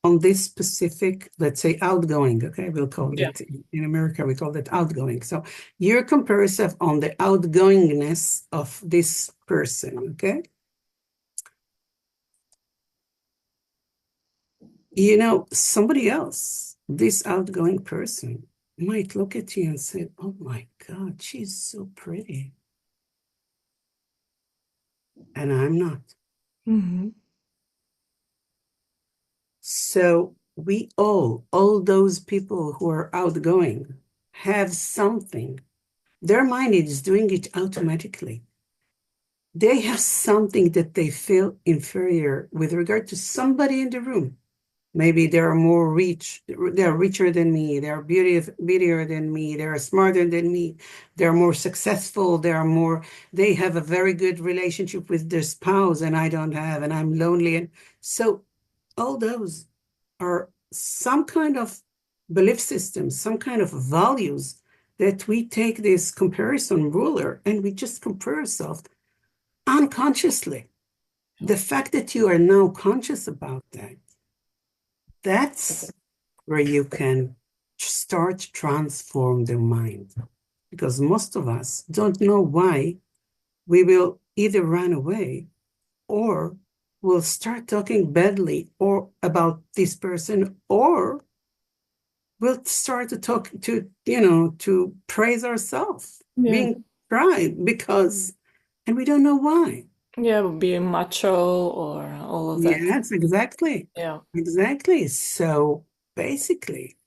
on this specific, let's say, outgoing, okay? We'll call Yeah. it, in America, we call it outgoing. So you compare yourself on the outgoingness of this person, okay? Somebody else, this outgoing person, might look at you and say, oh my God, she's so pretty. And I'm not. Hmm. So we all those people who are outgoing, have something. Their mind is doing it automatically. They have something that they feel inferior with regard to somebody in the room. Maybe they're richer than me, they're beautier than me, they're smarter than me, they're more successful, they have a very good relationship with their spouse, and I don't have, and I'm lonely. And so all those are some kind of belief systems, some kind of values that we take this comparison ruler and we just compare ourselves unconsciously. The fact that you are now conscious about that, that's where you can start to transform the mind. Because most of us don't know why we will either run away or will start talking badly or about this person, or we'll start to talk to praise ourselves, Yeah. being pride, and we don't know why. Yeah, being macho or all of that. Yes, exactly. Yeah. Exactly. So basically,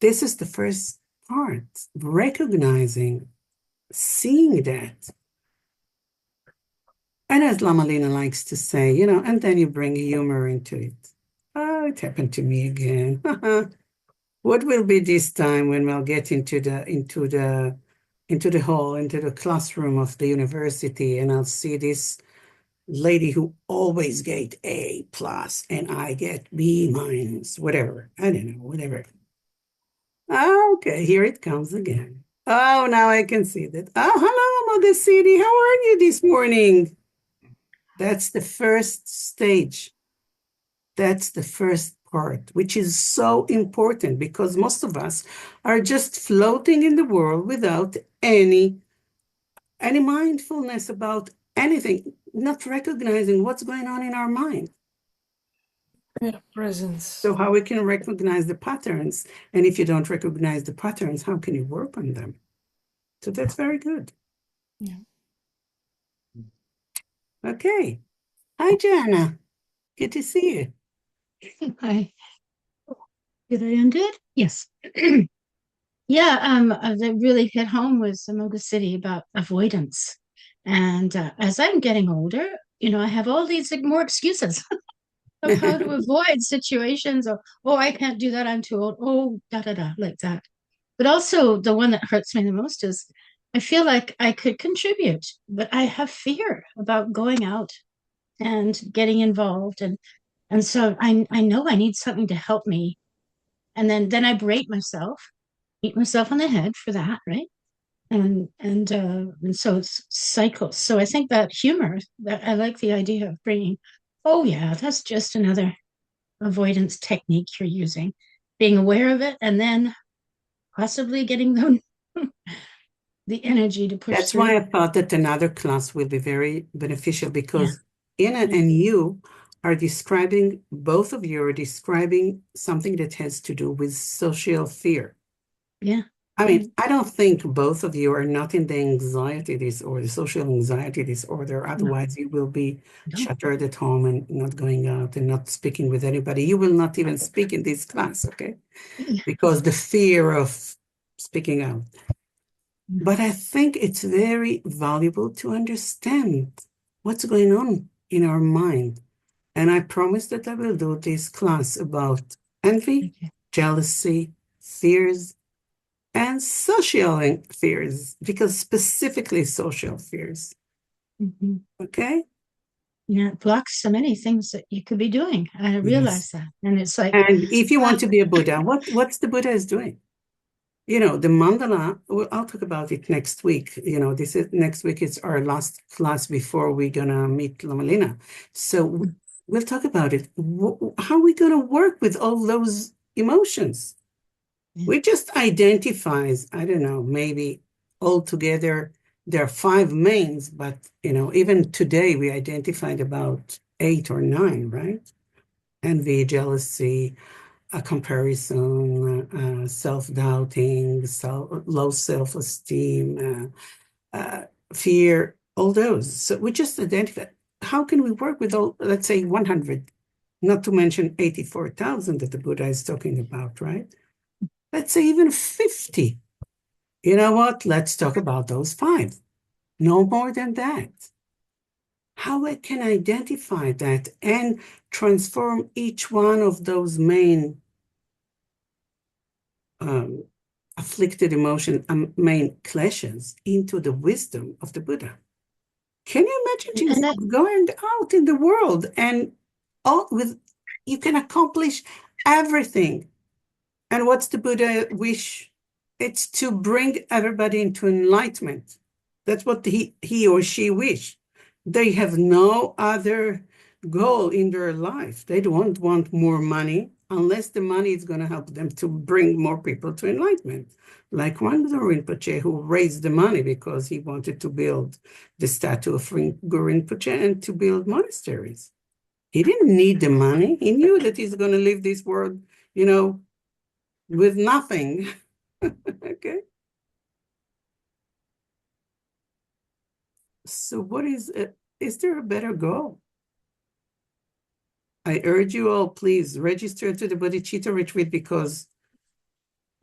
this is the first part, recognizing, seeing that. And as Lamalina likes to say, and then you bring humor into it. Oh, it happened to me again. What will be this time when we'll get into the hall, into the classroom of the university, and I'll see this lady who always get A plus and I get B minus, whatever. I don't know, whatever. Okay, here it comes again. Oh, now I can see that. Oh, hello, Mother City. How are you this morning? That's the first stage. That's the first part, which is so important because most of us are just floating in the world without any mindfulness about anything, not recognizing what's going on in our mind. Yeah, presence. So how we can recognize the patterns, and if you don't recognize the patterns, how can you work on them? So that's very good. Yeah. Okay. Hi, Jana. Good to see you. Hi. Did I end it? Yes. Yeah, that really hit home with Samoga City about avoidance. And as I'm getting older, I have all these more excuses of how to avoid situations or, oh, I can't do that, I'm too old. Oh, da da da, like that. But also the one that hurts me the most is I feel like I could contribute, but I have fear about going out and getting involved. And so I know I need something to help me. And then I berate myself, beat myself on the head for that, right? And so it's cycles. So I think that humor, that I like the idea of bringing, oh yeah, that's just another avoidance technique you're using, being aware of it, and then possibly getting the energy to push That's why through. I thought that another class will be very beneficial Yeah, because Ina yeah, and you are describing, both of you are describing something that has to do with social fear. yeah, I right. mean, I don't think both of you are not in the anxiety disorder, social anxiety disorder. No, Otherwise, you will be no, shuttered at home and not going out and not speaking with anybody. You will not even speak in this class, okay? yeah, Because the fear of speaking out. But I think it's very valuable to understand what's going on in our mind. And I promise that I will do this class about envy, okay. jealousy, fears, and social fears, because specifically social fears. Mhm. Okay? Yeah, it blocks so many things that you could be doing. I Yes. realize that. And it's like, And if you ah, want to be a Buddha, what's the Buddha is doing? The mandala, well, I'll talk about it next week. This is next week, it's our last class before we're gonna meet Lamalina. So mm, we'll talk about it. How are we gonna work with all those emotions? yeah, We just identifies, I don't know, maybe altogether there are five mains, but even today we identified about eight or nine, right? Envy, jealousy, a comparison, self-doubting, low self-esteem, fear, all those. So we just identify how can we work with all, let's say 100, not to mention 84,000 that the Buddha is talking about, right? Let's say even 50. You know what? Let's talk about those five. No more than that. How I can identify that and transform each one of those main um, afflicted emotion, main clashes into the wisdom of the Buddha. Can you imagine and yourself that, going out in the world and all with you can accomplish everything? And what's the Buddha wish? It's to bring everybody into enlightenment. That's what he or she wish. They have no other goal in their life. They don't want more money unless the money is going to help them to bring more people to enlightenment. Like Wangdo Rinpoche, who raised the money because he wanted to build the statue of Guru Rinpoche and to build monasteries. He didn't need the money. He knew that he's going to leave this world, you know, with nothing. Okay. So what is is there a better goal? I urge you all, please register to the bodhicitta retreat because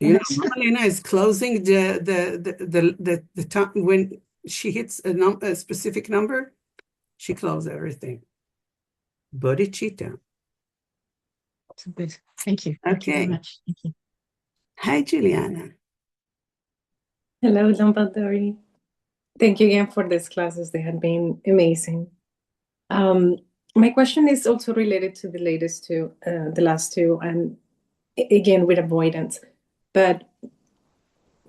Mama Lena is closing the time when she hits a specific number, she closes everything. Bodhicitta. So good. Thank you. Thank you very Okay. much. Thank you. Hi, Juliana. Hello, Lombardori. Thank you again for these classes. They have been amazing. My question is also related to the latest two, the last two, and again with avoidance. But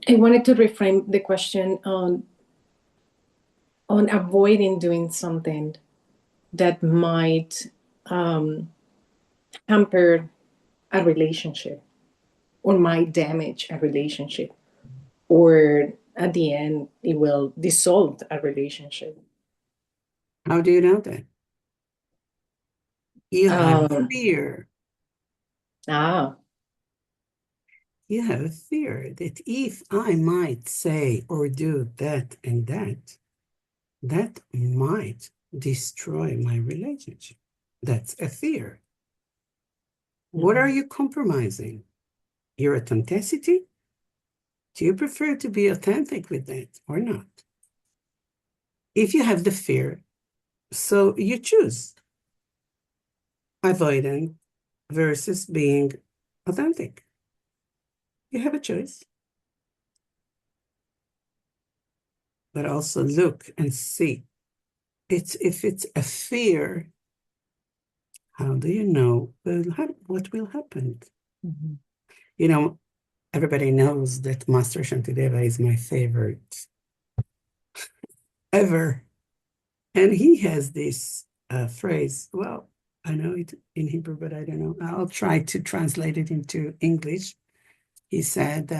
I wanted to reframe the question on avoiding doing something that might hamper a relationship or might damage a relationship, or at the end it will dissolve a relationship. How do you know that? You have fear. You have a fear that if I might say or do that and that might destroy my relationship. That's a fear. What are you compromising? Your authenticity? Do you prefer to be authentic with that or not? If you have the fear, so you choose avoiding versus being authentic. You have a choice. But also look and see. If it's a fear, how do you know what will happen? Everybody knows that Master Shantideva is my favorite ever. And he has this phrase, well, I know it in Hebrew, but I don't know. I'll try to translate it into English. He said,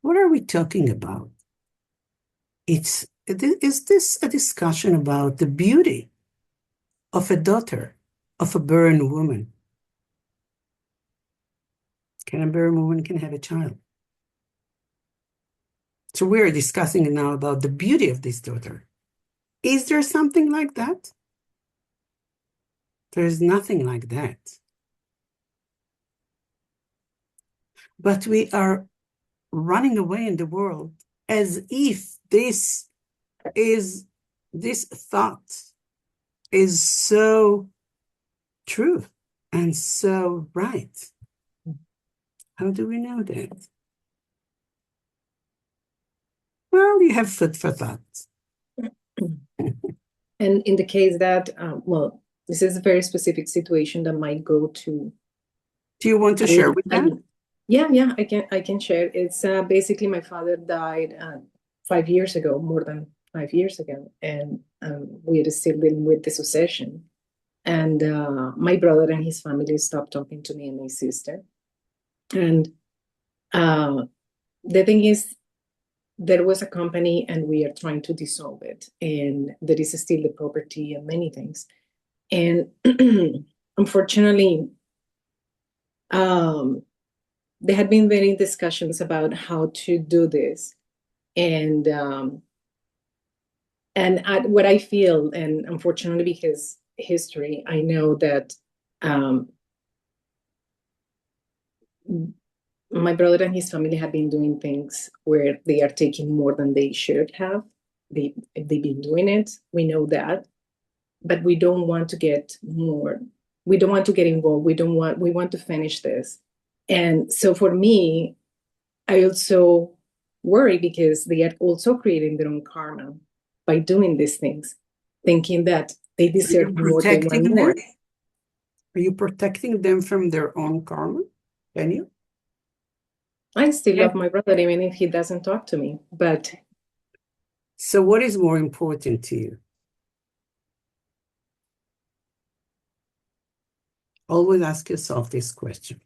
what are we talking about? Is this a discussion about the beauty of a daughter of a barren woman? Can a barren woman can have a child? So we're discussing now about the beauty of this daughter. Is there something like that? There's nothing like that. But we are running away in the world as if this thought is so true and so right. How do we know that? Well, you have food for thought. And in the case that, this is a very specific situation that might go to. Do you want to share with that? Yeah, I can share. It's basically my father died 5 years ago, more than 5 years ago, and we are still dealing with the succession. And my brother and his family stopped talking to me and my sister. And the thing is, there was a company and we are trying to dissolve it. And there is still the property and many things. And unfortunately, there had been many discussions about how to do this. And what I feel, and unfortunately because history, I know that my brother and his family have been doing things where they are taking more than they should have. They've been doing it. We know that, but we don't want to get more. We don't want to get involved. We want to finish this. And so for me, I also worry because they are also creating their own karma by doing these things, thinking that they deserve more, they want more. Are you protecting them from their own karma? Can you? I still love my brother, even if he doesn't talk to me. But so what is more important to you? Always ask yourself this question.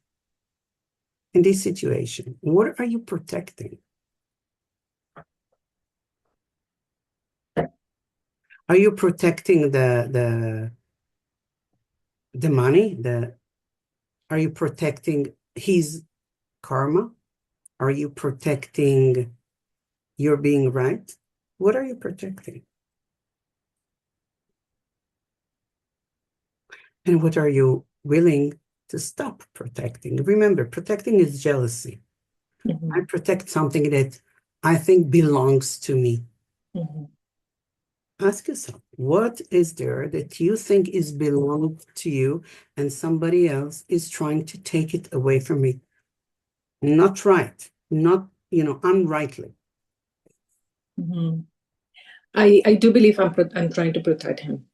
In this situation, what are you protecting? Are you protecting the money? Are you protecting his karma? Are you protecting your being right? What are you protecting? And what are you willing to stop protecting? Remember, protecting is jealousy. Mhm. I protect something that I think belongs to me. Mhm. Ask yourself, what is there that you think is belong to you and somebody else is trying to take it away from me? Not right, not, unrightly. Mhm. I do believe I'm trying to protect him.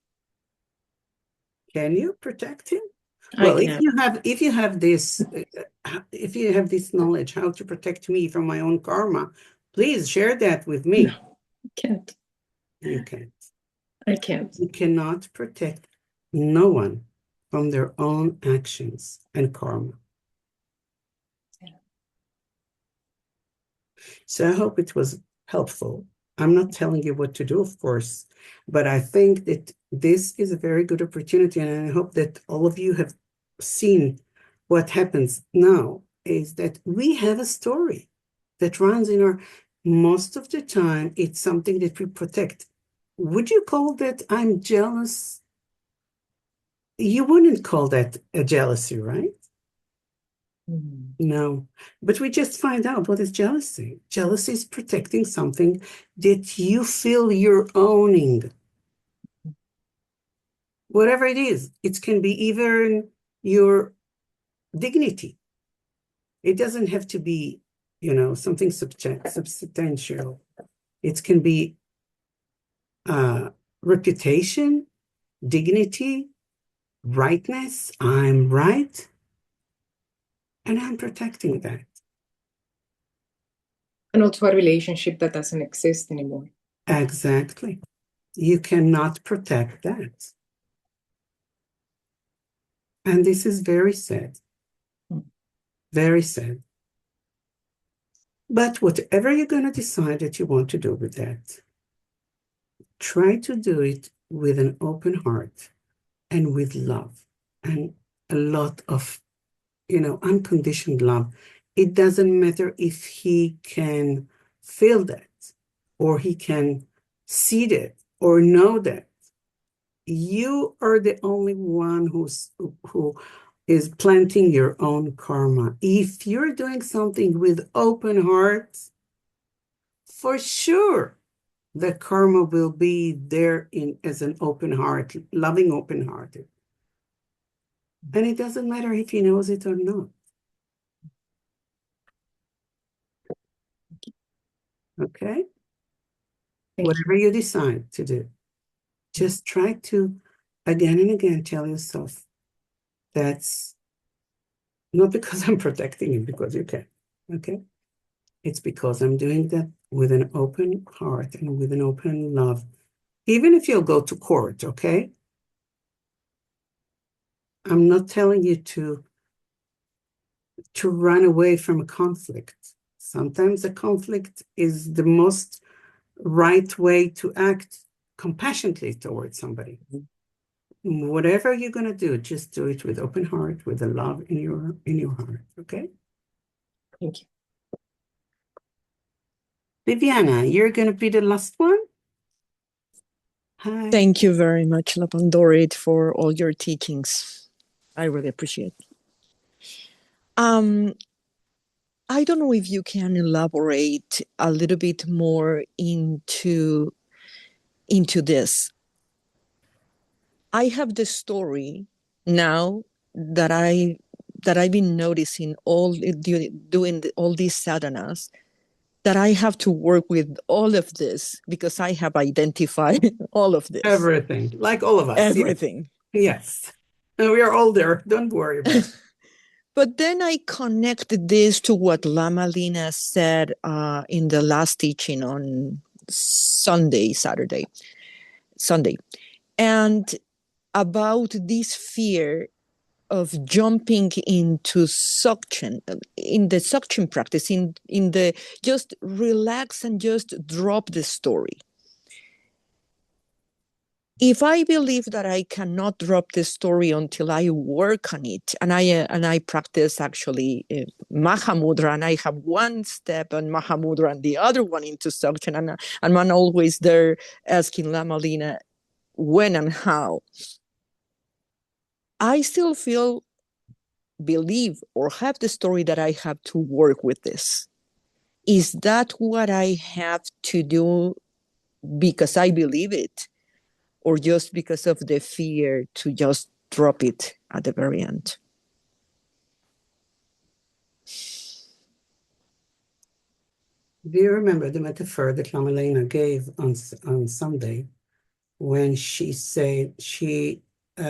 Can you protect him? I Well, can. if you have this knowledge how to protect me from my own karma, please share that with me. No, I can't. You can. I can't. You cannot protect no one from their own actions and karma. Yeah. So I hope it was helpful. I'm not telling you what to do, of course, but I think that this is a very good opportunity, and I hope that all of you have seen what happens now is that we have a story that runs in our, most of the time, it's something that we protect. Would you call that I'm jealous? You wouldn't call that a jealousy, right? Mhm. No, but we just find out what is jealousy. Jealousy is protecting something that you feel you're owning. Whatever it is, it can be even your dignity. It doesn't have to be, something substantial. It can be reputation, dignity, rightness. I'm right, and I'm protecting that. And also a relationship that doesn't exist anymore. Exactly. You cannot protect that. And this is very sad. Very sad. But whatever you're going to decide that you want to do with that, try to do it with an open heart and with love and a lot of, unconditioned love. It doesn't matter if he can feel that or he can see that or know that. You are the only one who is planting your own karma. If you're doing something with open heart, for sure the karma will be there in as an open heart, loving open hearted. And it doesn't matter if he knows it or not. Okay? Whatever you decide to do, just try to again and again tell yourself that's not because I'm protecting him, because you can. Okay? It's because I'm doing that with an open heart and with an open love. Even if you'll go to court, okay? I'm not telling you to run away from a conflict. Sometimes a conflict is the most right way to act compassionately towards somebody. Whatever you're going to do, just do it with open heart, with a love in your heart, okay? Thank you. Viviana, you're going to be the last one? Hi. Thank you very much, Lapandorit, for all your teachings. I really appreciate it. I don't know if you can elaborate a little bit more into this. I have the story now that I've been noticing doing all these sadhanas, that I have to work with all of this because I have identified all of this. Everything, like all of us. Everything. Yes. And we are all there. Don't worry about it. But then I connected this to what Lama Lina said in the last teaching on Sunday, and about this fear of jumping into suction, in the suction practice, in the just relax and just drop the story. If I believe that I cannot drop the story until I work on it, and I practice actually Mahamudra, and I have one step on Mahamudra and the other one into suction, and I'm always there asking Lama Lina when and how. I still believe or have the story that I have to work with this. Is that what I have to do because I believe it, or just because of the fear to just drop it at the very end? Do you remember the metaphor that Lama Lena gave on Sunday when she said she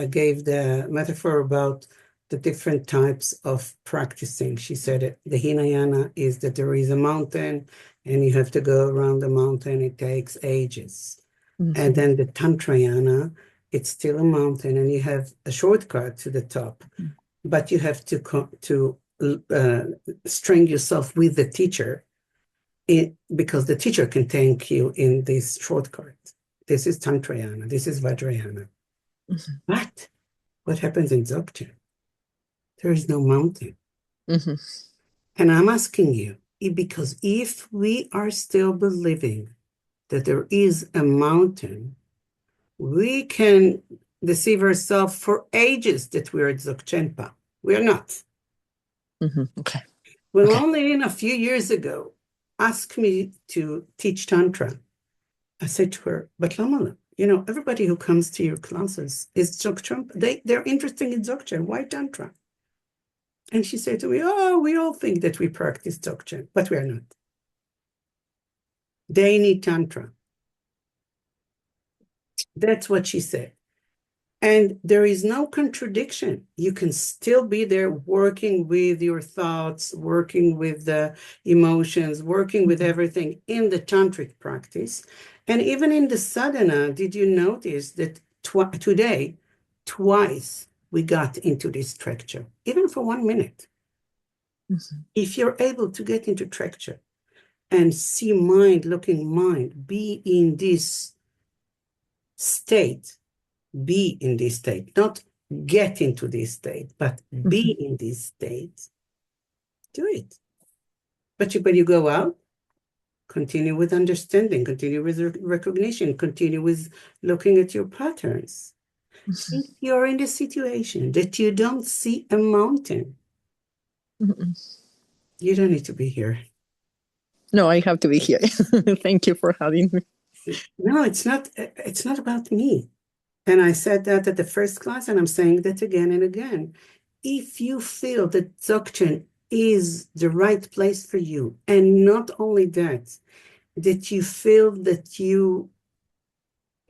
gave the metaphor about the different types of practicing? She said the Hinayana is that there is a mountain and you have to go around the mountain. It takes ages. And then the Tantrayana, it's still a mountain and you have a shortcut to the top, but you have to string yourself with the teacher because the teacher can take you in this shortcut. This is Tantrayana, this is Vajrayana. But what happens in Dzogchen? There is no mountain. And I'm asking you, because if we are still believing that there is a mountain, we can deceive ourselves for ages that we're Dzogchenpa. We are not. Okay. When only in a few years ago asked me to teach Tantra, I said to her, but Lama, everybody who comes to your classes is Dzogchen. They're interested in Dzogchen. Why Tantra? And she said to me, oh, we all think that we practice Dzogchen, but we are not. They need Tantra. That's what she said. And there is no contradiction. You can still be there working with your thoughts, working with the emotions, working with everything in the tantric practice. And even in the sadhana, did you notice that today, twice we got into this structure, even for 1 minute? If you're able to get into structure and see mind, looking mind, be in this state, be in this state, not get into this state, but be in this state, do it. But when you go out, continue with understanding, continue with recognition, continue with looking at your patterns. If you're in the situation that you don't see a mountain, you don't need to be here. No, I have to be here. Thank you for having me. No, it's not about me. And I said that at the first class, and I'm saying that again and again. If you feel that Dzogchen is the right place for you, and not only that, that you feel that you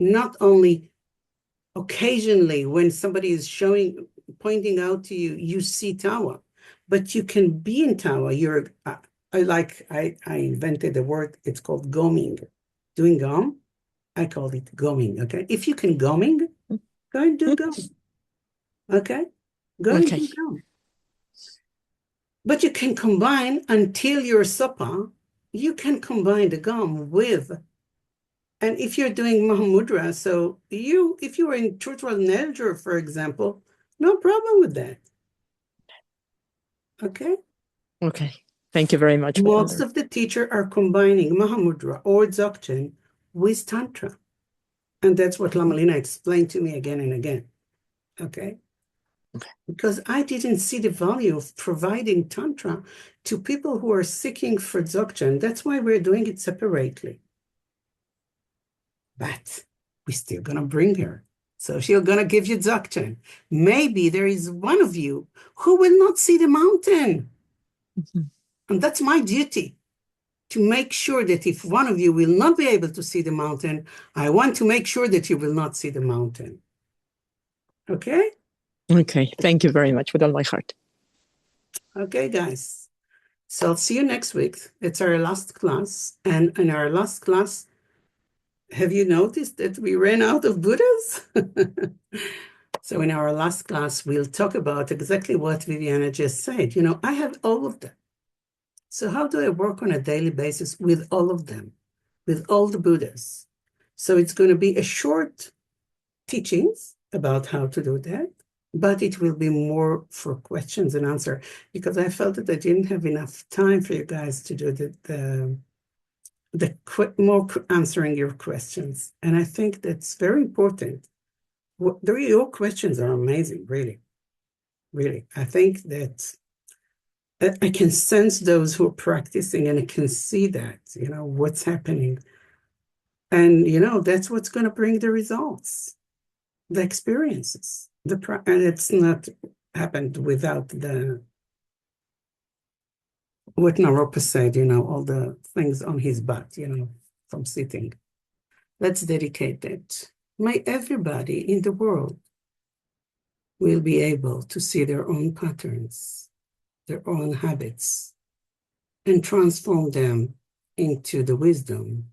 not only occasionally when somebody is pointing out to you, you see Tawa, but you can be in Tawa. I invented a word, it's called goming. Doing gom, I call it goming, okay? If you can goming, go and do gom. Okay? Go and do gom. But you can combine until you're sopa, you can combine the gom with, and if you're doing Mahamudra, so if you were in Truthful Nelger, for example, no problem with that. Okay? Okay. Thank you very much. Most of the teachers are combining Mahamudra or Dzogchen with Tantra. And that's what Lama Lena explained to me again and again. Okay? Because I didn't see the value of providing Tantra to people who are seeking for Dzogchen. That's why we're doing it separately. But we're still going to bring her. So she's going to give you Dzogchen. Maybe there is one of you who will not see the mountain. And that's my duty, to make sure that if one of you will not be able to see the mountain, I want to make sure that you will not see the mountain. Okay? Okay. Thank you very much with all my heart. Okay, guys. So I'll see you next week. It's our last class. And in our last class, have you noticed that we ran out of Buddhas? So in our last class, we'll talk about exactly what Viviana just said. I have all of them. So how do I work on a daily basis with all of them, with all the Buddhas? So it's going to be a short teachings about how to do that, but it will be more for questions and answer, because I felt that I didn't have enough time for you guys to do the more answering your questions. And I think that's very important. Your questions are amazing, really. really. I think that I can sense those who are practicing, and I can see that, what's happening. And, that's what's going to bring the results, the experiences, and it's not happened without what Naropa said, all the things on his butt, from sitting. Let's dedicate it. May everybody in the world will be able to see their own patterns, their own habits, and transform them into the wisdom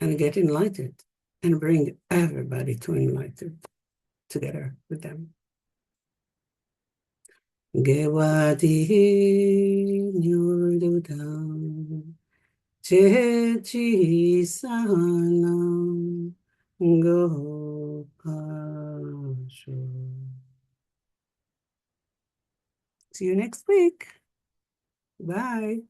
and get enlightened and bring everybody to enlightened together with them. Gewadi nyurdudam chechi sanam gopasho. See you next week. Bye.